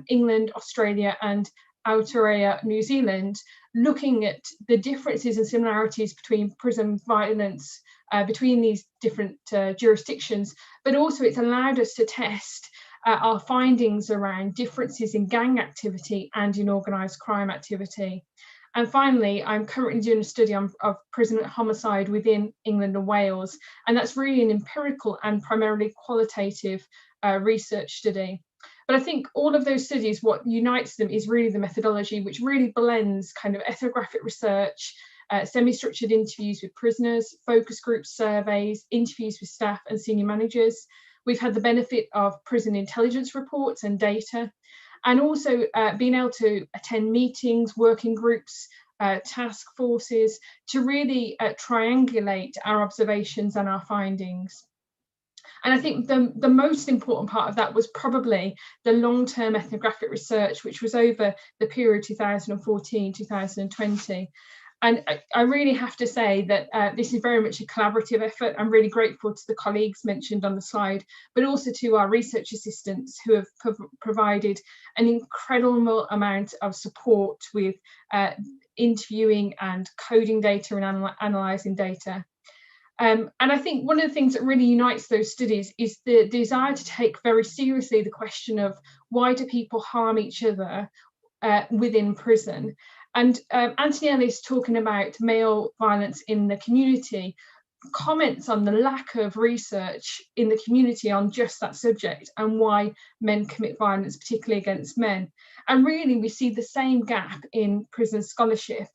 England, Australia, and Aotearoa, New Zealand, looking at the differences and similarities between prison violence between these different jurisdictions, but also it's allowed us to test our findings around differences in gang activity and in organised crime activity. And finally, I'm currently doing a study of prison homicide within England and Wales, and that's really an empirical and primarily qualitative research study. But I think all of those studies, what unites them is really the methodology, which really blends kind of ethnographic research, semi-structured interviews with prisoners, focus group surveys, interviews with staff and senior managers. We've had the benefit of prison intelligence reports and data, and also being able to attend meetings, working groups, task forces to really triangulate our observations and our findings. And I think the most important part of that was probably the long-term ethnographic research, which was over the period 2014-2020. And I really have to say that this is very much a collaborative effort. I'm really grateful to the colleagues mentioned on the slide, but also to our research assistants who have provided an incredible amount of support with interviewing and coding data and analysing data. And I think one of the things that really unites those studies is the desire to take very seriously the question of why do people harm each other within prison. And Anthony Ellis, talking about male violence in the community, comments on the lack of research in the community on just that subject and why men commit violence, particularly against men. And really, we see the same gap in prison scholarship.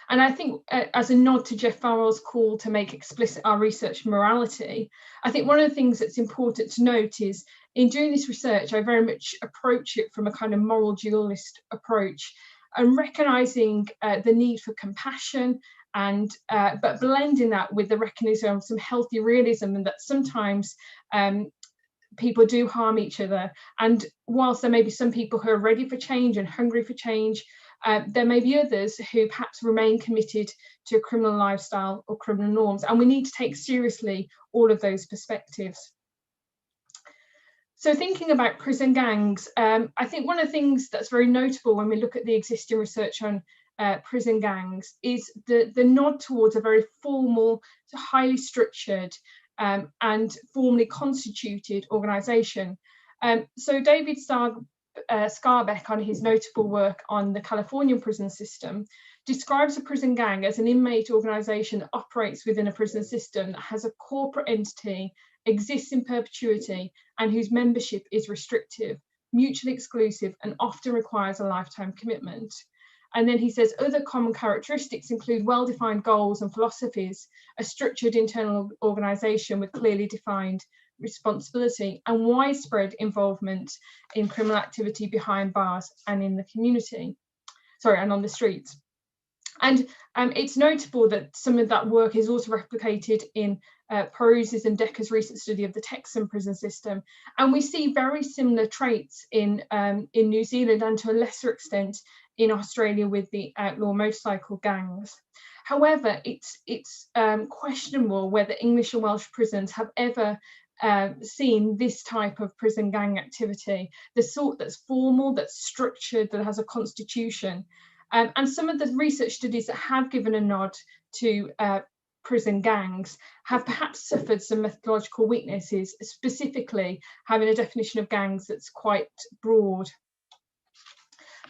And I think as a nod to Jeff Farrell's call to make explicit our research morality, I think one of the things that's important to note is in doing this research, I very much approach it from a kind of moral dualist approach and recognising the need for compassion and but blending that with the recognition of some healthy realism and that sometimes people do harm each other. And whilst there may be some people who are ready for change and hungry for change, there may be others who perhaps remain committed to a criminal lifestyle or criminal norms, and we need to take seriously all of those perspectives. So thinking about prison gangs, I think one of the things that's very notable when we look at the existing research on prison gangs is the nod towards a very formal, highly structured and formally constituted organisation. So David Scarbeck, on his notable work on the Californian prison system, describes a prison gang as an inmate organisation that operates within a prison system that has a corporate entity, exists in perpetuity, and whose membership is restrictive, mutually exclusive, and often requires a lifetime commitment. And then he says other common characteristics include well-defined goals and philosophies, a structured internal organisation with clearly defined responsibility, and widespread involvement in criminal activity behind bars and in the community, and on the streets. And it's notable that some of that work is also replicated in Peruse's and Decker's recent study of the Texan prison system. And we see very similar traits in New Zealand and to a lesser extent in Australia with the outlaw motorcycle gangs. However, it's questionable whether English and Welsh prisons have ever seen this type of prison gang activity, the sort that's formal, that's structured, that has a constitution. And some of the research studies that have given a nod to prison gangs have perhaps suffered some methodological weaknesses, specifically having a definition of gangs that's quite broad.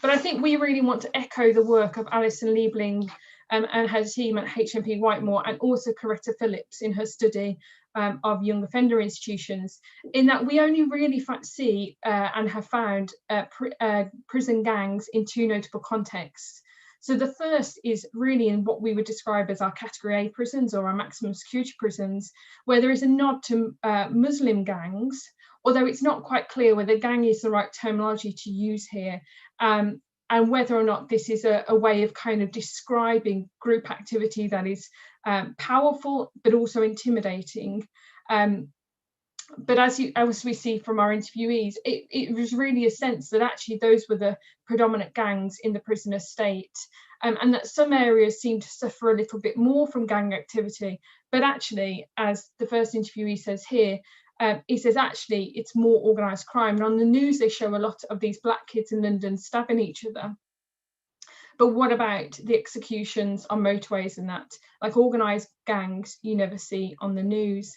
But I think we really want to echo the work of Alison Liebling and her team at HMP Whitemore, and also Coretta Phillips in her study of young offender institutions, in that we only really see and have found prison gangs in two notable contexts. So the first is really in what we would describe as our category A prisons or our maximum security prisons, where there is a nod to Muslim gangs, although it's not quite clear whether gang is the right terminology to use here, and whether or not this is a way of kind of describing group activity that is powerful but also intimidating. But as we see from our interviewees, it was really a sense that actually those were the predominant gangs in the prison estate, and that some areas seem to suffer a little bit more from gang activity. But actually, as the first interviewee says here, he says actually it's more organised crime. And on the news, they show a lot of these black kids in London stabbing each other. But what about the executions on motorways and that? Like organised gangs, you never see on the news.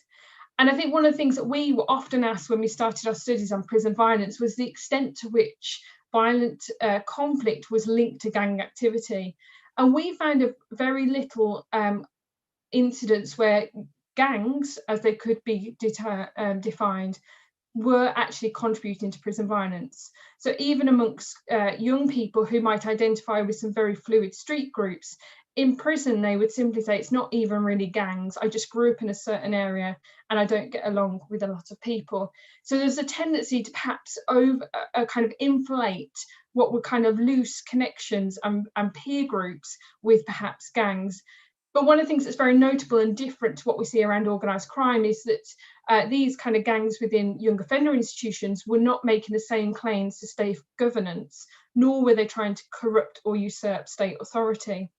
And I think one of the things that we were often asked when we started our studies on prison violence was the extent to which violent conflict was linked to gang activity. And we found a very little incidents where gangs, as they could be defined, were actually contributing to prison violence. So even amongst young people who might identify with some very fluid street groups, in prison they would simply say it's not even really gangs, I just grew up in a certain area and I don't get along with a lot of people. So there's a tendency to perhaps kind of inflate what were kind of loose connections and peer groups with perhaps gangs. But one of the things that's very notable and different to what we see around organised crime is that these kind of gangs within young offender institutions were not making the same claims to state governance, nor were they trying to corrupt or usurp state authority.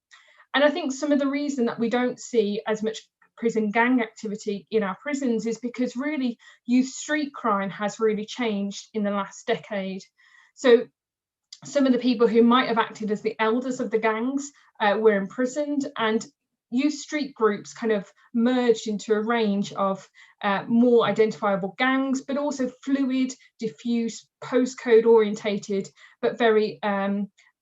And I think some of the reason that we don't see as much prison gang activity in our prisons is because really youth street crime has really changed in the last decade. So some of the people who might have acted as the elders of the gangs were imprisoned, and youth street groups kind of merged into a range of more identifiable gangs, but also fluid, diffuse, postcode orientated, but very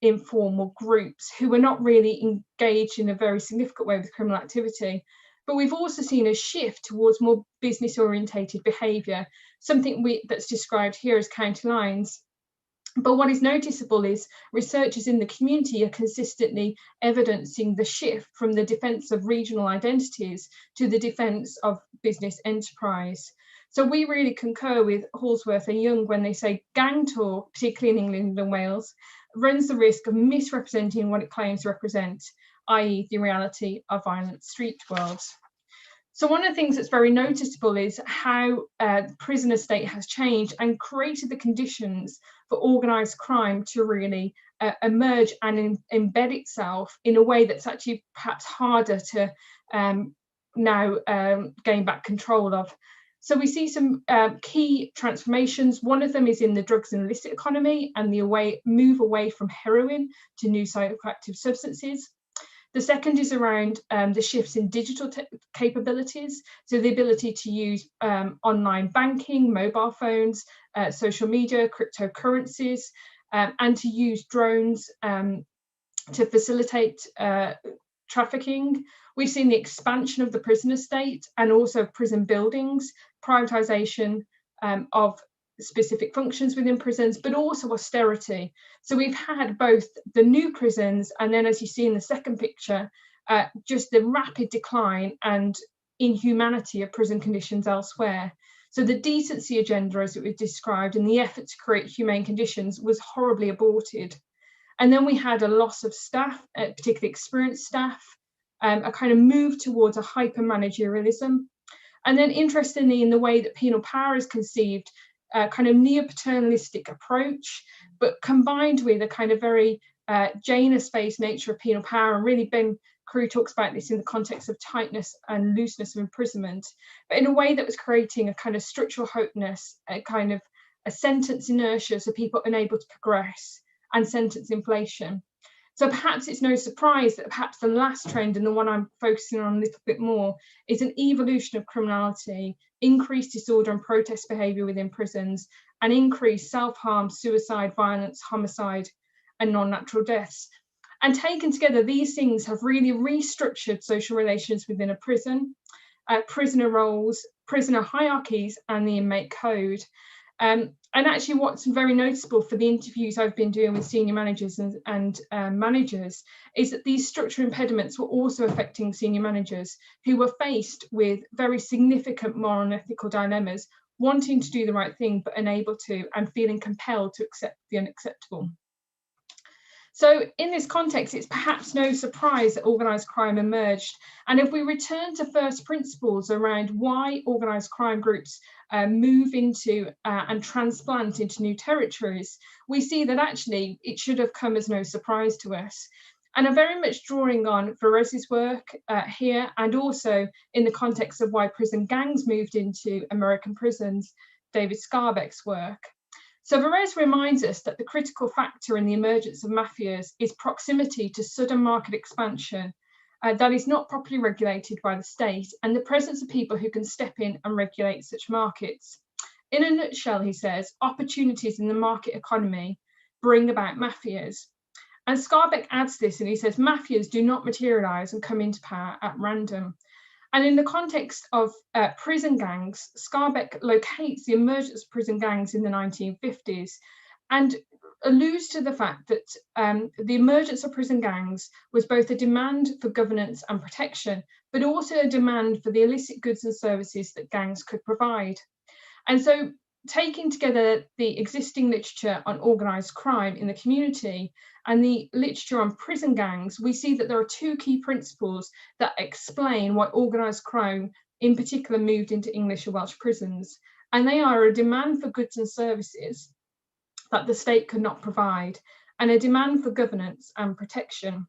informal groups who were not really engaged in a very significant way with criminal activity. But we've also seen a shift towards more business orientated behaviour, something that's described here as county lines. But what is noticeable is researchers in the community are consistently evidencing the shift from the defence of regional identities to the defence of business enterprise. So we really concur with Halsworth and Young when they say gang talk, particularly in England and Wales, runs the risk of misrepresenting what it claims to represent, i.e. the reality of violent street worlds. So one of the things that's very noticeable is how the prison estate has changed and created the conditions for organised crime to really emerge and embed itself in a way that's actually perhaps harder to now gain back control of. So we see some key transformations. One of them is in the drugs and illicit economy and the move away from heroin to new psychoactive substances. The second is around the shifts in digital capabilities, so the ability to use online banking, mobile phones, social media, cryptocurrencies, and to use drones to facilitate trafficking. We've seen the expansion of the prison estate and also prison buildings, privatisation of specific functions within prisons, but also austerity. So we've had both the new prisons and then, as you see in the second picture, just the rapid decline and inhumanity of prison conditions elsewhere. So the decency agenda, as it was described, and the effort to create humane conditions was horribly aborted. And then we had a loss of staff, particularly experienced staff, a kind of move towards a hyper-managerialism. And then interestingly, in the way that penal power is conceived, kind of neo-paternalistic approach, but combined with a kind of very Janus-based nature of penal power. And really Ben Crewe talks about this in the context of tightness and looseness of imprisonment, but in a way that was creating a kind of structural hopeness, a kind of a sentence inertia, so people unable to progress, and sentence inflation. So perhaps it's no surprise that perhaps the last trend, and the one I'm focusing on a little bit more, is an evolution of criminality, increased disorder and protest behaviour within prisons, and increased self-harm, suicide, violence, homicide, and non-natural deaths. And taken together, these things have really restructured social relations within a prison, prisoner roles, prisoner hierarchies, and the inmate code. And actually what's very noticeable for the interviews I've been doing with senior managers and managers is that these structural impediments were also affecting senior managers who were faced with very significant moral and ethical dilemmas, wanting to do the right thing but unable to, and feeling compelled to accept the unacceptable. So in this context, it's perhaps no surprise that organised crime emerged. And if we return to first principles around why organised crime groups move into and transplant into new territories, we see that actually it should have come as no surprise to us. And I'm very much drawing on Verez's work here, and also in the context of why prison gangs moved into American prisons, David Scarbeck's work. So Verez reminds us that the critical factor in the emergence of mafias is proximity to sudden market expansion that is not properly regulated by the state, and the presence of people who can step in and regulate such markets. In a nutshell, he says, opportunities in the market economy bring about mafias. And Scarbeck adds this, and he says, mafias do not materialise and come into power at random. And in the context of prison gangs, Scarbeck locates the emergence of prison gangs in the 1950s and alludes to the fact that the emergence of prison gangs was both a demand for governance and protection, but also a demand for the illicit goods and services that gangs could provide. And so, taking together the existing literature on organised crime in the community and the literature on prison gangs, we see that there are two key principles that explain why organised crime in particular moved into English and Welsh prisons. And they are a demand for goods and services that the state could not provide, and a demand for governance and protection.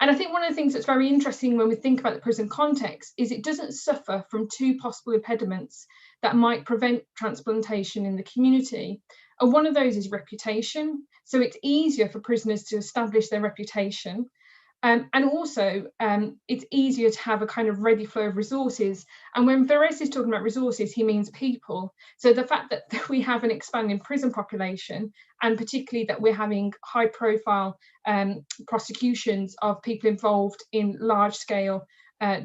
And I think one of the things that's very interesting when we think about the prison context is it doesn't suffer from two possible impediments that might prevent transplantation in the community. And one of those is reputation. So it's easier for prisoners to establish their reputation. And also, it's easier to have a kind of ready flow of resources. And when Verez is talking about resources, he means people. So the fact that we have an expanding prison population, and particularly that we're having high profile prosecutions of people involved in large scale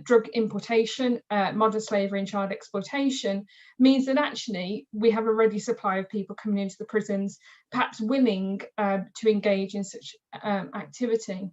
drug importation, modern slavery and child exploitation, means that actually we have a ready supply of people coming into the prisons, perhaps willing to engage in such activity.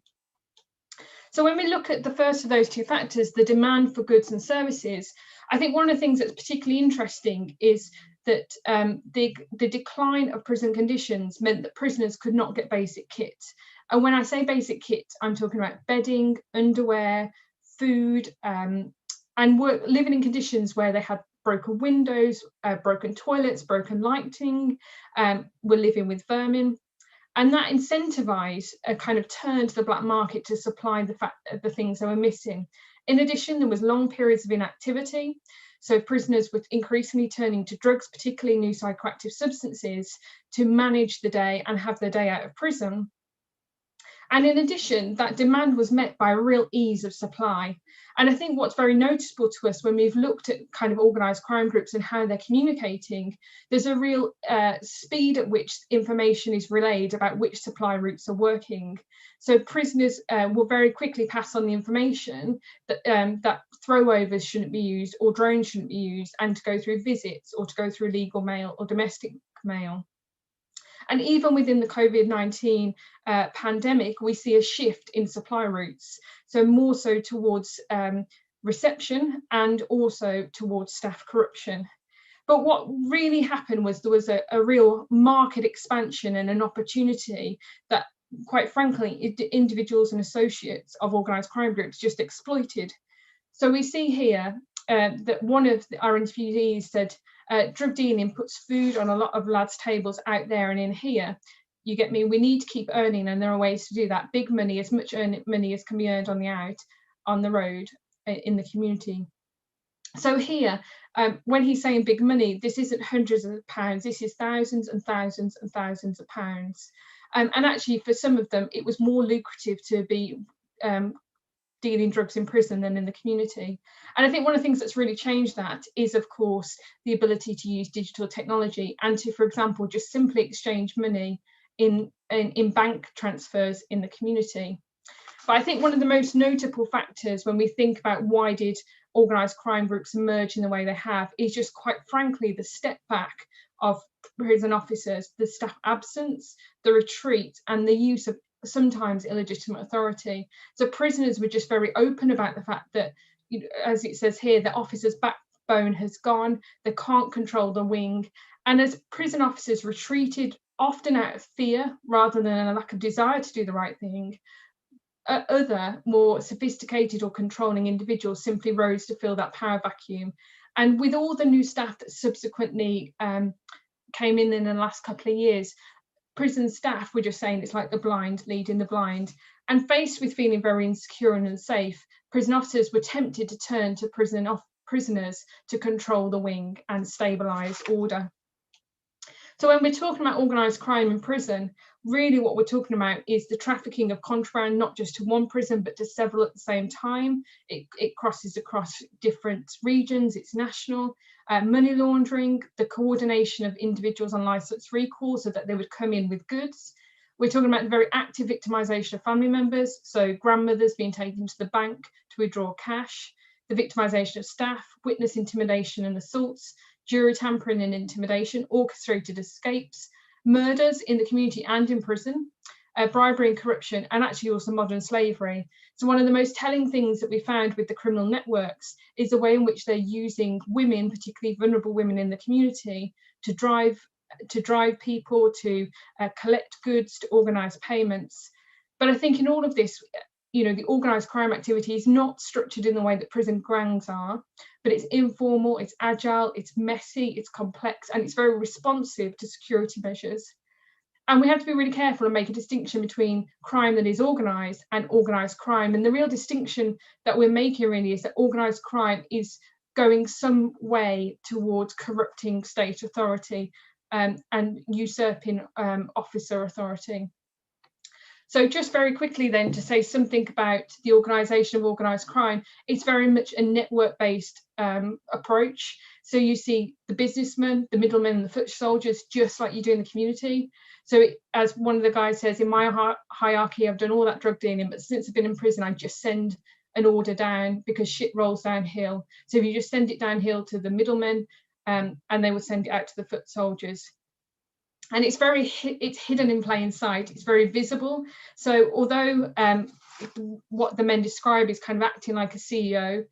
So when we look at the first of those two factors, the demand for goods and services, I think one of the things that's particularly interesting is that the decline of prison conditions meant that prisoners could not get basic kit. And when I say basic kit, I'm talking about bedding, underwear, food, and living in conditions where they had broken windows, broken toilets, broken lighting, were living with vermin. And that incentivized a kind of turn to the black market to supply the things they were missing. In addition, there was long periods of inactivity. So prisoners were increasingly turning to drugs, particularly new psychoactive substances, to manage the day and have their day out of prison. And in addition, that demand was met by a real ease of supply. And I think what's very noticeable to us when we've looked at kind of organised crime groups and how they're communicating, there's a real speed at which information is relayed about which supply routes are working. So prisoners will very quickly pass on the information that throwovers shouldn't be used or drones shouldn't be used, and to go through visits or to go through legal mail or domestic mail. And even within the COVID-19 pandemic, we see a shift in supply routes, so more so towards reception and also towards staff corruption. But what really happened was there was a real market expansion and an opportunity that, quite frankly, individuals and associates of organised crime groups just exploited. So we see here that one of our interviewees said, drug dealing puts food on a lot of lads' tables out there and in here. You get me? We need to keep earning, and there are ways to do that. Big money, as much money as can be earned on the road in the community. So here, when he's saying big money, this isn't hundreds of pounds, this is thousands and thousands and thousands of pounds. And actually, for some of them, it was more lucrative to be dealing drugs in prison than in the community. And I think one of the things that's really changed that is, of course, the ability to use digital technology and to, for example, just simply exchange money in bank transfers in the community. But I think one of the most notable factors when we think about why did organised crime groups emerge in the way they have is just, quite frankly, the step back of prison officers, the staff absence, the retreat, and the use of sometimes illegitimate authority. So prisoners were just very open about the fact that, as it says here, the officer's backbone has gone, they can't control the wing. And as prison officers retreated often out of fear rather than a lack of desire to do the right thing. Other more sophisticated or controlling individuals simply rose to fill that power vacuum. And with all the new staff that subsequently came in the last couple of years, prison staff were just saying it's like the blind leading the blind. And faced with feeling very insecure and unsafe, prison officers were tempted to turn to prisoners to control the wing and stabilise order. So when we're talking about organised crime in prison, really what we're talking about is the trafficking of contraband, not just to one prison, but to several at the same time. It crosses across different regions, it's national. Money laundering, the coordination of individuals on licence recall so that they would come in with goods. We're talking about the very active victimisation of family members, so grandmothers being taken to the bank to withdraw cash, the victimisation of staff, witness intimidation and assaults, jury tampering and intimidation, orchestrated escapes, murders in the community and in prison, bribery and corruption, and actually also modern slavery. So one of the most telling things that we found with the criminal networks is the way in which they're using women, particularly vulnerable women in the community, to drive people, to collect goods, to organise payments. But I think in all of this, you know, the organised crime activity is not structured in the way that prison gangs are, but it's informal, it's agile, it's messy, it's complex, and it's very responsive to security measures. And we have to be really careful and make a distinction between crime that is organised and organised crime. And the real distinction that we're making really is that organised crime is going some way towards corrupting state authority and usurping officer authority. So just very quickly then to say something about the organisation of organised crime, it's very much a network-based approach. So you see the businessmen, the middlemen and the foot soldiers, just like you do in the community. So as one of the guys says, in my hierarchy, I've done all that drug dealing, but since I've been in prison, I just send an order down because shit rolls downhill. So if you just send it downhill to the middlemen and they will send it out to the foot soldiers. And it's hidden in plain sight. It's very visible. So although what the men describe is kind of acting like a CEO,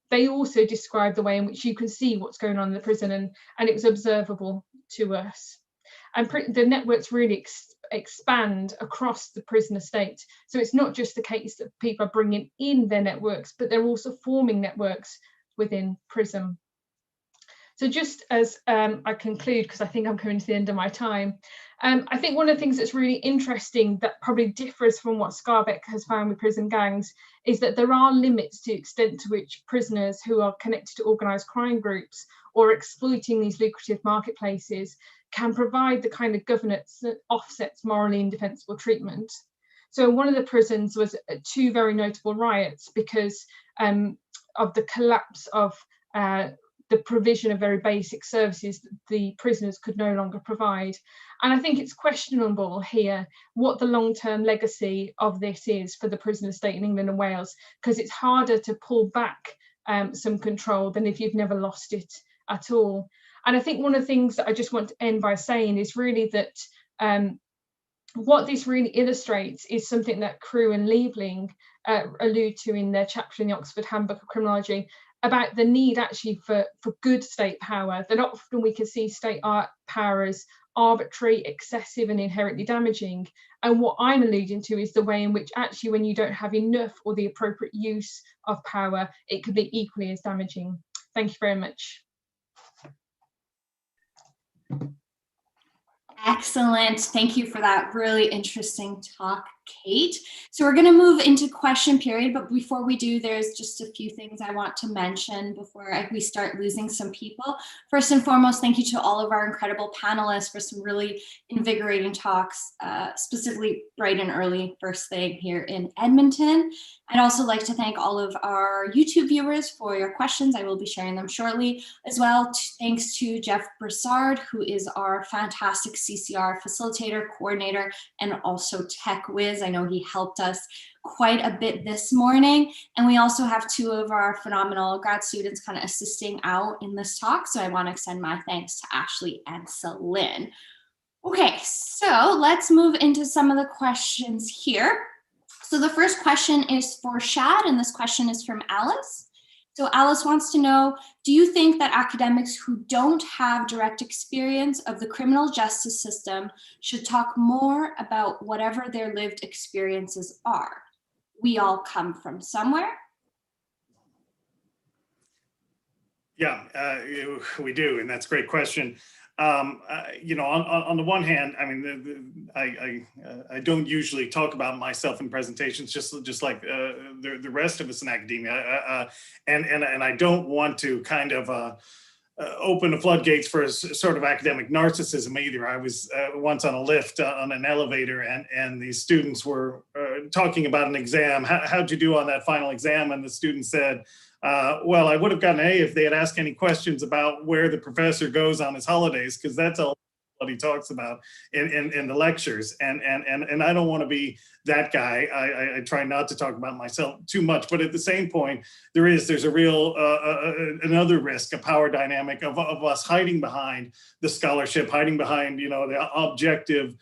they also describe the way in which you can see what's going on in the prison, and it was observable to us. And the networks really expand across the prison estate. So it's not just the case that people are bringing in their networks, but they're also forming networks within prison. So just as I conclude, because I think I'm coming to the end of my time, I think one of the things that's really interesting that probably differs from what Scarbeck has found with prison gangs is that there are limits to the extent to which prisoners who are connected to organised crime groups or exploiting these lucrative marketplaces can provide the kind of governance that offsets morally indefensible treatment. So one of the prisons was 2 very notable riots because of the collapse of the provision of very basic services that the prisoners could no longer provide. And I think it's questionable here what the long-term legacy of this is for the prison estate in England and Wales, because it's harder to pull back some control than if you've never lost it at all. And I think one of the things that I just want to end by saying is really that what this really illustrates is something that Crewe and Liebling allude to in their chapter in the Oxford Handbook of Criminology, about the need actually for good state power, that often we can see state power as arbitrary, excessive and inherently damaging. And what I'm alluding to is the way in which actually when you don't have enough or the appropriate use of power, it could be equally as damaging. Thank you very much. Excellent. Thank you for that really interesting talk, Kate. So we're going to move into question period, but before we do, there's just a few things I want to mention before we start losing some people. First and foremost, thank you to all of our incredible panelists for some really invigorating talks, specifically bright and early first thing here in Edmonton. I'd also like to thank all of our YouTube viewers for your questions. I will be sharing them shortly as well. Thanks to Jeff Broussard, who is our fantastic CCR facilitator, coordinator, and also tech whiz. I know he helped us quite a bit this morning. And we also have 2 of our phenomenal grad students kind of assisting out in this talk. So I want to extend my thanks to Ashley and Celine. Okay, so let's move into some of the questions here. So the first question is for Shad, and this question is from Alice. So Alice wants to know, do you think that academics who don't have direct experience of the criminal justice system should talk more about whatever their lived experiences are? We all come from somewhere. Yeah, we do, and that's a great question. You know, on the one hand, I mean, I don't usually talk about myself in presentations, just like the rest of us in academia, and I don't want to kind of open the floodgates for a sort of academic narcissism either. I was once on a lift on an elevator, and the students were talking about an exam. How'd you do on that final exam? And the student said, well, I would have gotten an A if they had asked any questions about where the professor goes on his holidays, because that's all what he talks about in the lectures. And I don't want to be that guy. I try not to talk about myself too much, but at the same point, there's a real another risk, a power dynamic of us hiding behind the scholarship, hiding behind, you know, the objective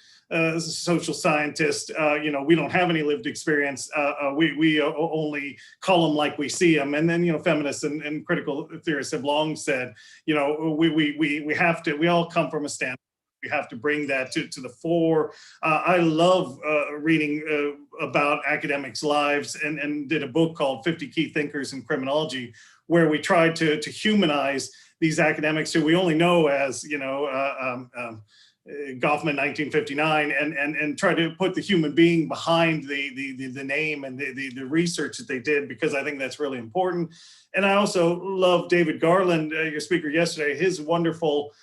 social scientist. You know, we don't have any lived experience. We only call them like we see them. And then, you know, feminists and critical theorists have long said, you know, we have to, we all come from a standpoint. We have to bring that to the fore. I love reading about academics' lives, and did a book called 50 Key Thinkers in Criminology, where we tried to humanize these academics who we only know as, you know, Goffman 1959, and try to put the human being behind the name and the research that they did, because I think that's really important. And I also love David Garland, your speaker yesterday, his wonderful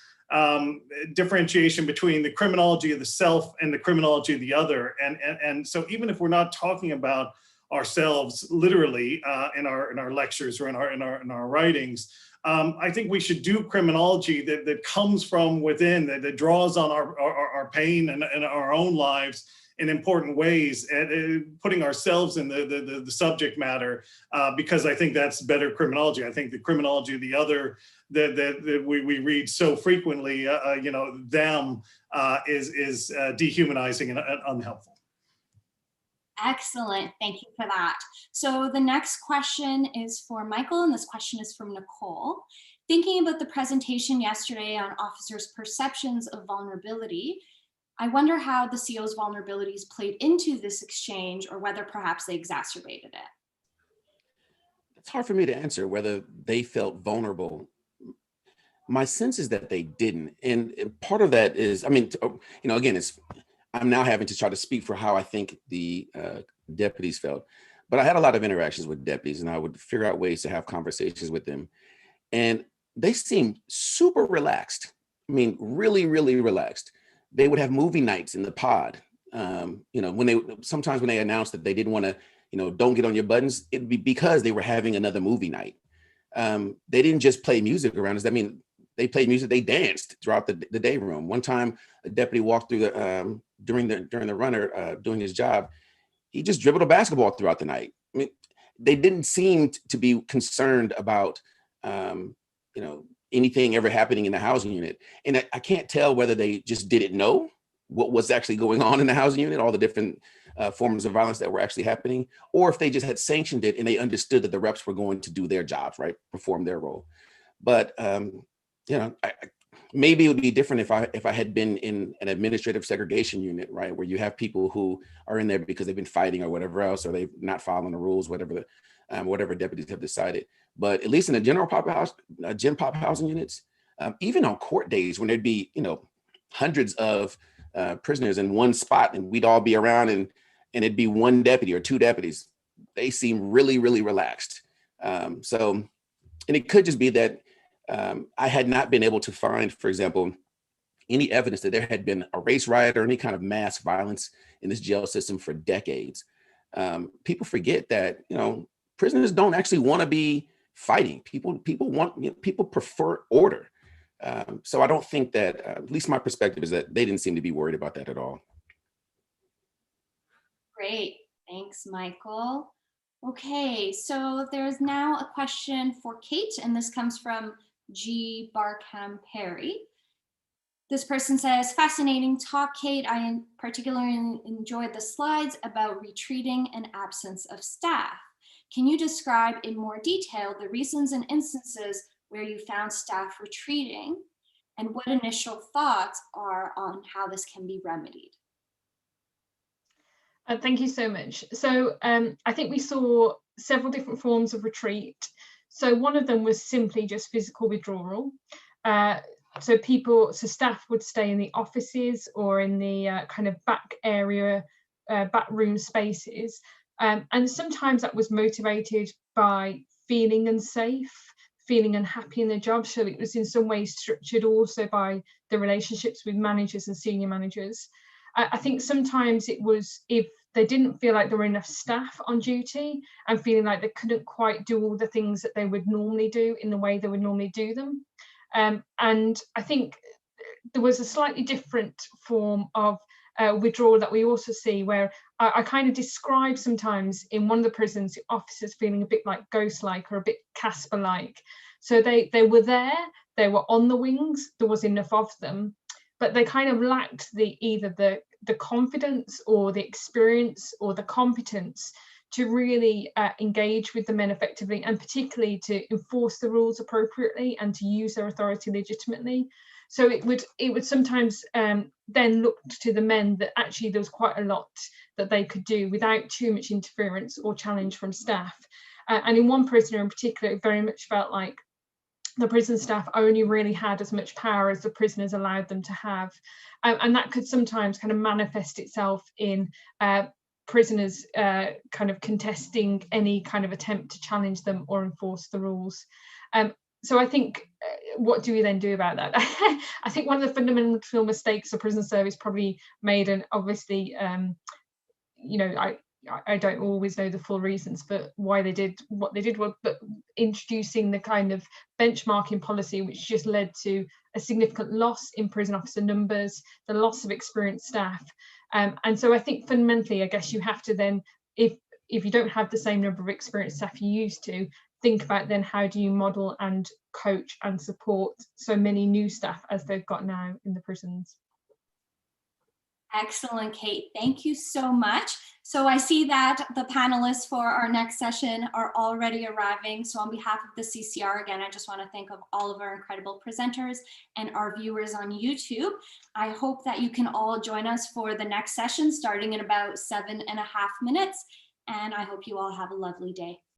differentiation between the criminology of the self and the criminology of the other. And so even if we're not talking about ourselves literally in our lectures or in our writings, I think we should do criminology that comes from within, that draws on our pain and our own lives in important ways, and putting ourselves in the subject matter, because I think that's better criminology. I think the criminology of the other that we read so frequently, you know, them is dehumanizing and unhelpful. Excellent, thank you for that. So the next question is for Michael, and this question is from Nicole. Thinking about the presentation yesterday on officers' perceptions of vulnerability, I wonder how the CO's vulnerabilities played into this exchange, or whether perhaps they exacerbated it. It's hard for me to answer whether they felt vulnerable. My sense is that they didn't. And part of that is, I mean, you know, again, I'm now having to try to speak for how I think the deputies felt. But I had a lot of interactions with deputies, and I would figure out ways to have conversations with them. And they seemed super relaxed. I mean, really, really relaxed. They would have movie nights in the pod. You know, sometimes when they announced that they didn't want to, you know, don't get on your buttons, it'd be because they were having another movie night. They didn't just play music around us. I mean, they played music, they danced throughout the day room. One time, a deputy walked through the, during the runner, doing his job, he just dribbled a basketball throughout the night. I mean, they didn't seem to be concerned about, you know, anything ever happening in the housing unit. And I can't tell whether they just didn't know what was actually going on in the housing unit, all the different forms of violence that were actually happening, or if they just had sanctioned it and they understood that the reps were going to do their jobs, right, perform their role. But you know, maybe it would be different if I had been in an administrative segregation unit, right, where you have people who are in there because they've been fighting or whatever else, or they've not following the rules, whatever deputies have decided. But at least in the gen pop housing units, even on court days when there'd be, you know, hundreds of prisoners in one spot, and we'd all be around, and it'd be one deputy or two deputies, they seem really, really relaxed. So, and it could just be that I had not been able to find, for example, any evidence that there had been a race riot or any kind of mass violence in this jail system for decades. People forget that, you know, prisoners don't actually want to be fighting. People want, you know, people prefer order. So I don't think that, at least my perspective is that they didn't seem to be worried about that at all. Great, thanks, Michael. Okay, so there's now a question for Kate, and this comes from G. Barkham Perry. This person says, fascinating talk, Kate. I particularly enjoyed the slides about retreating and absence of staff. Can you describe in more detail the reasons and instances where you found staff retreating, and what initial thoughts are on how this can be remedied? Thank you so much. So I think we saw several different forms of retreat. So one of them was simply just physical withdrawal. So staff would stay in the offices or in the kind of back area, back room spaces. And sometimes that was motivated by feeling unsafe, feeling unhappy in their job. So it was in some ways structured also by the relationships with managers and senior managers. I think sometimes it was if they didn't feel like there were enough staff on duty and feeling like they couldn't quite do all the things that they would normally do in the way they would normally do them. And I think there was a slightly different form of withdrawal that we also see, where I kind of describe sometimes in one of the prisons, the officers feeling a bit like ghost-like or a bit Casper-like. So they were there, they were on the wings, there was enough of them, but they kind of lacked either the confidence or the experience or the competence to really engage with the men effectively, and particularly to enforce the rules appropriately and to use their authority legitimately. So it would sometimes then look to the men that actually there was quite a lot that they could do without too much interference or challenge from staff. And in one prisoner in particular, it very much felt like the prison staff only really had as much power as the prisoners allowed them to have. And that could sometimes kind of manifest itself in prisoners kind of contesting any kind of attempt to challenge them or enforce the rules. So I think, what do we then do about that? I think one of the fundamental mistakes the prison service probably made, and obviously, you know, I don't always know the full reasons for why they did what they did, but introducing the kind of benchmarking policy, which just led to a significant loss in prison officer numbers, the loss of experienced staff. And so I think fundamentally, I guess you have to then, if you don't have the same number of experienced staff you used to, think about then how do you model and coach and support so many new staff as they've got now in the prisons. Excellent, Kate. Thank you so much. So I see that the panelists for our next session are already arriving. So on behalf of the CCR, again, I just want to thank all of our incredible presenters and our viewers on YouTube. I hope that you can all join us for the next session starting in about 7.5 minutes. And I hope you all have a lovely day.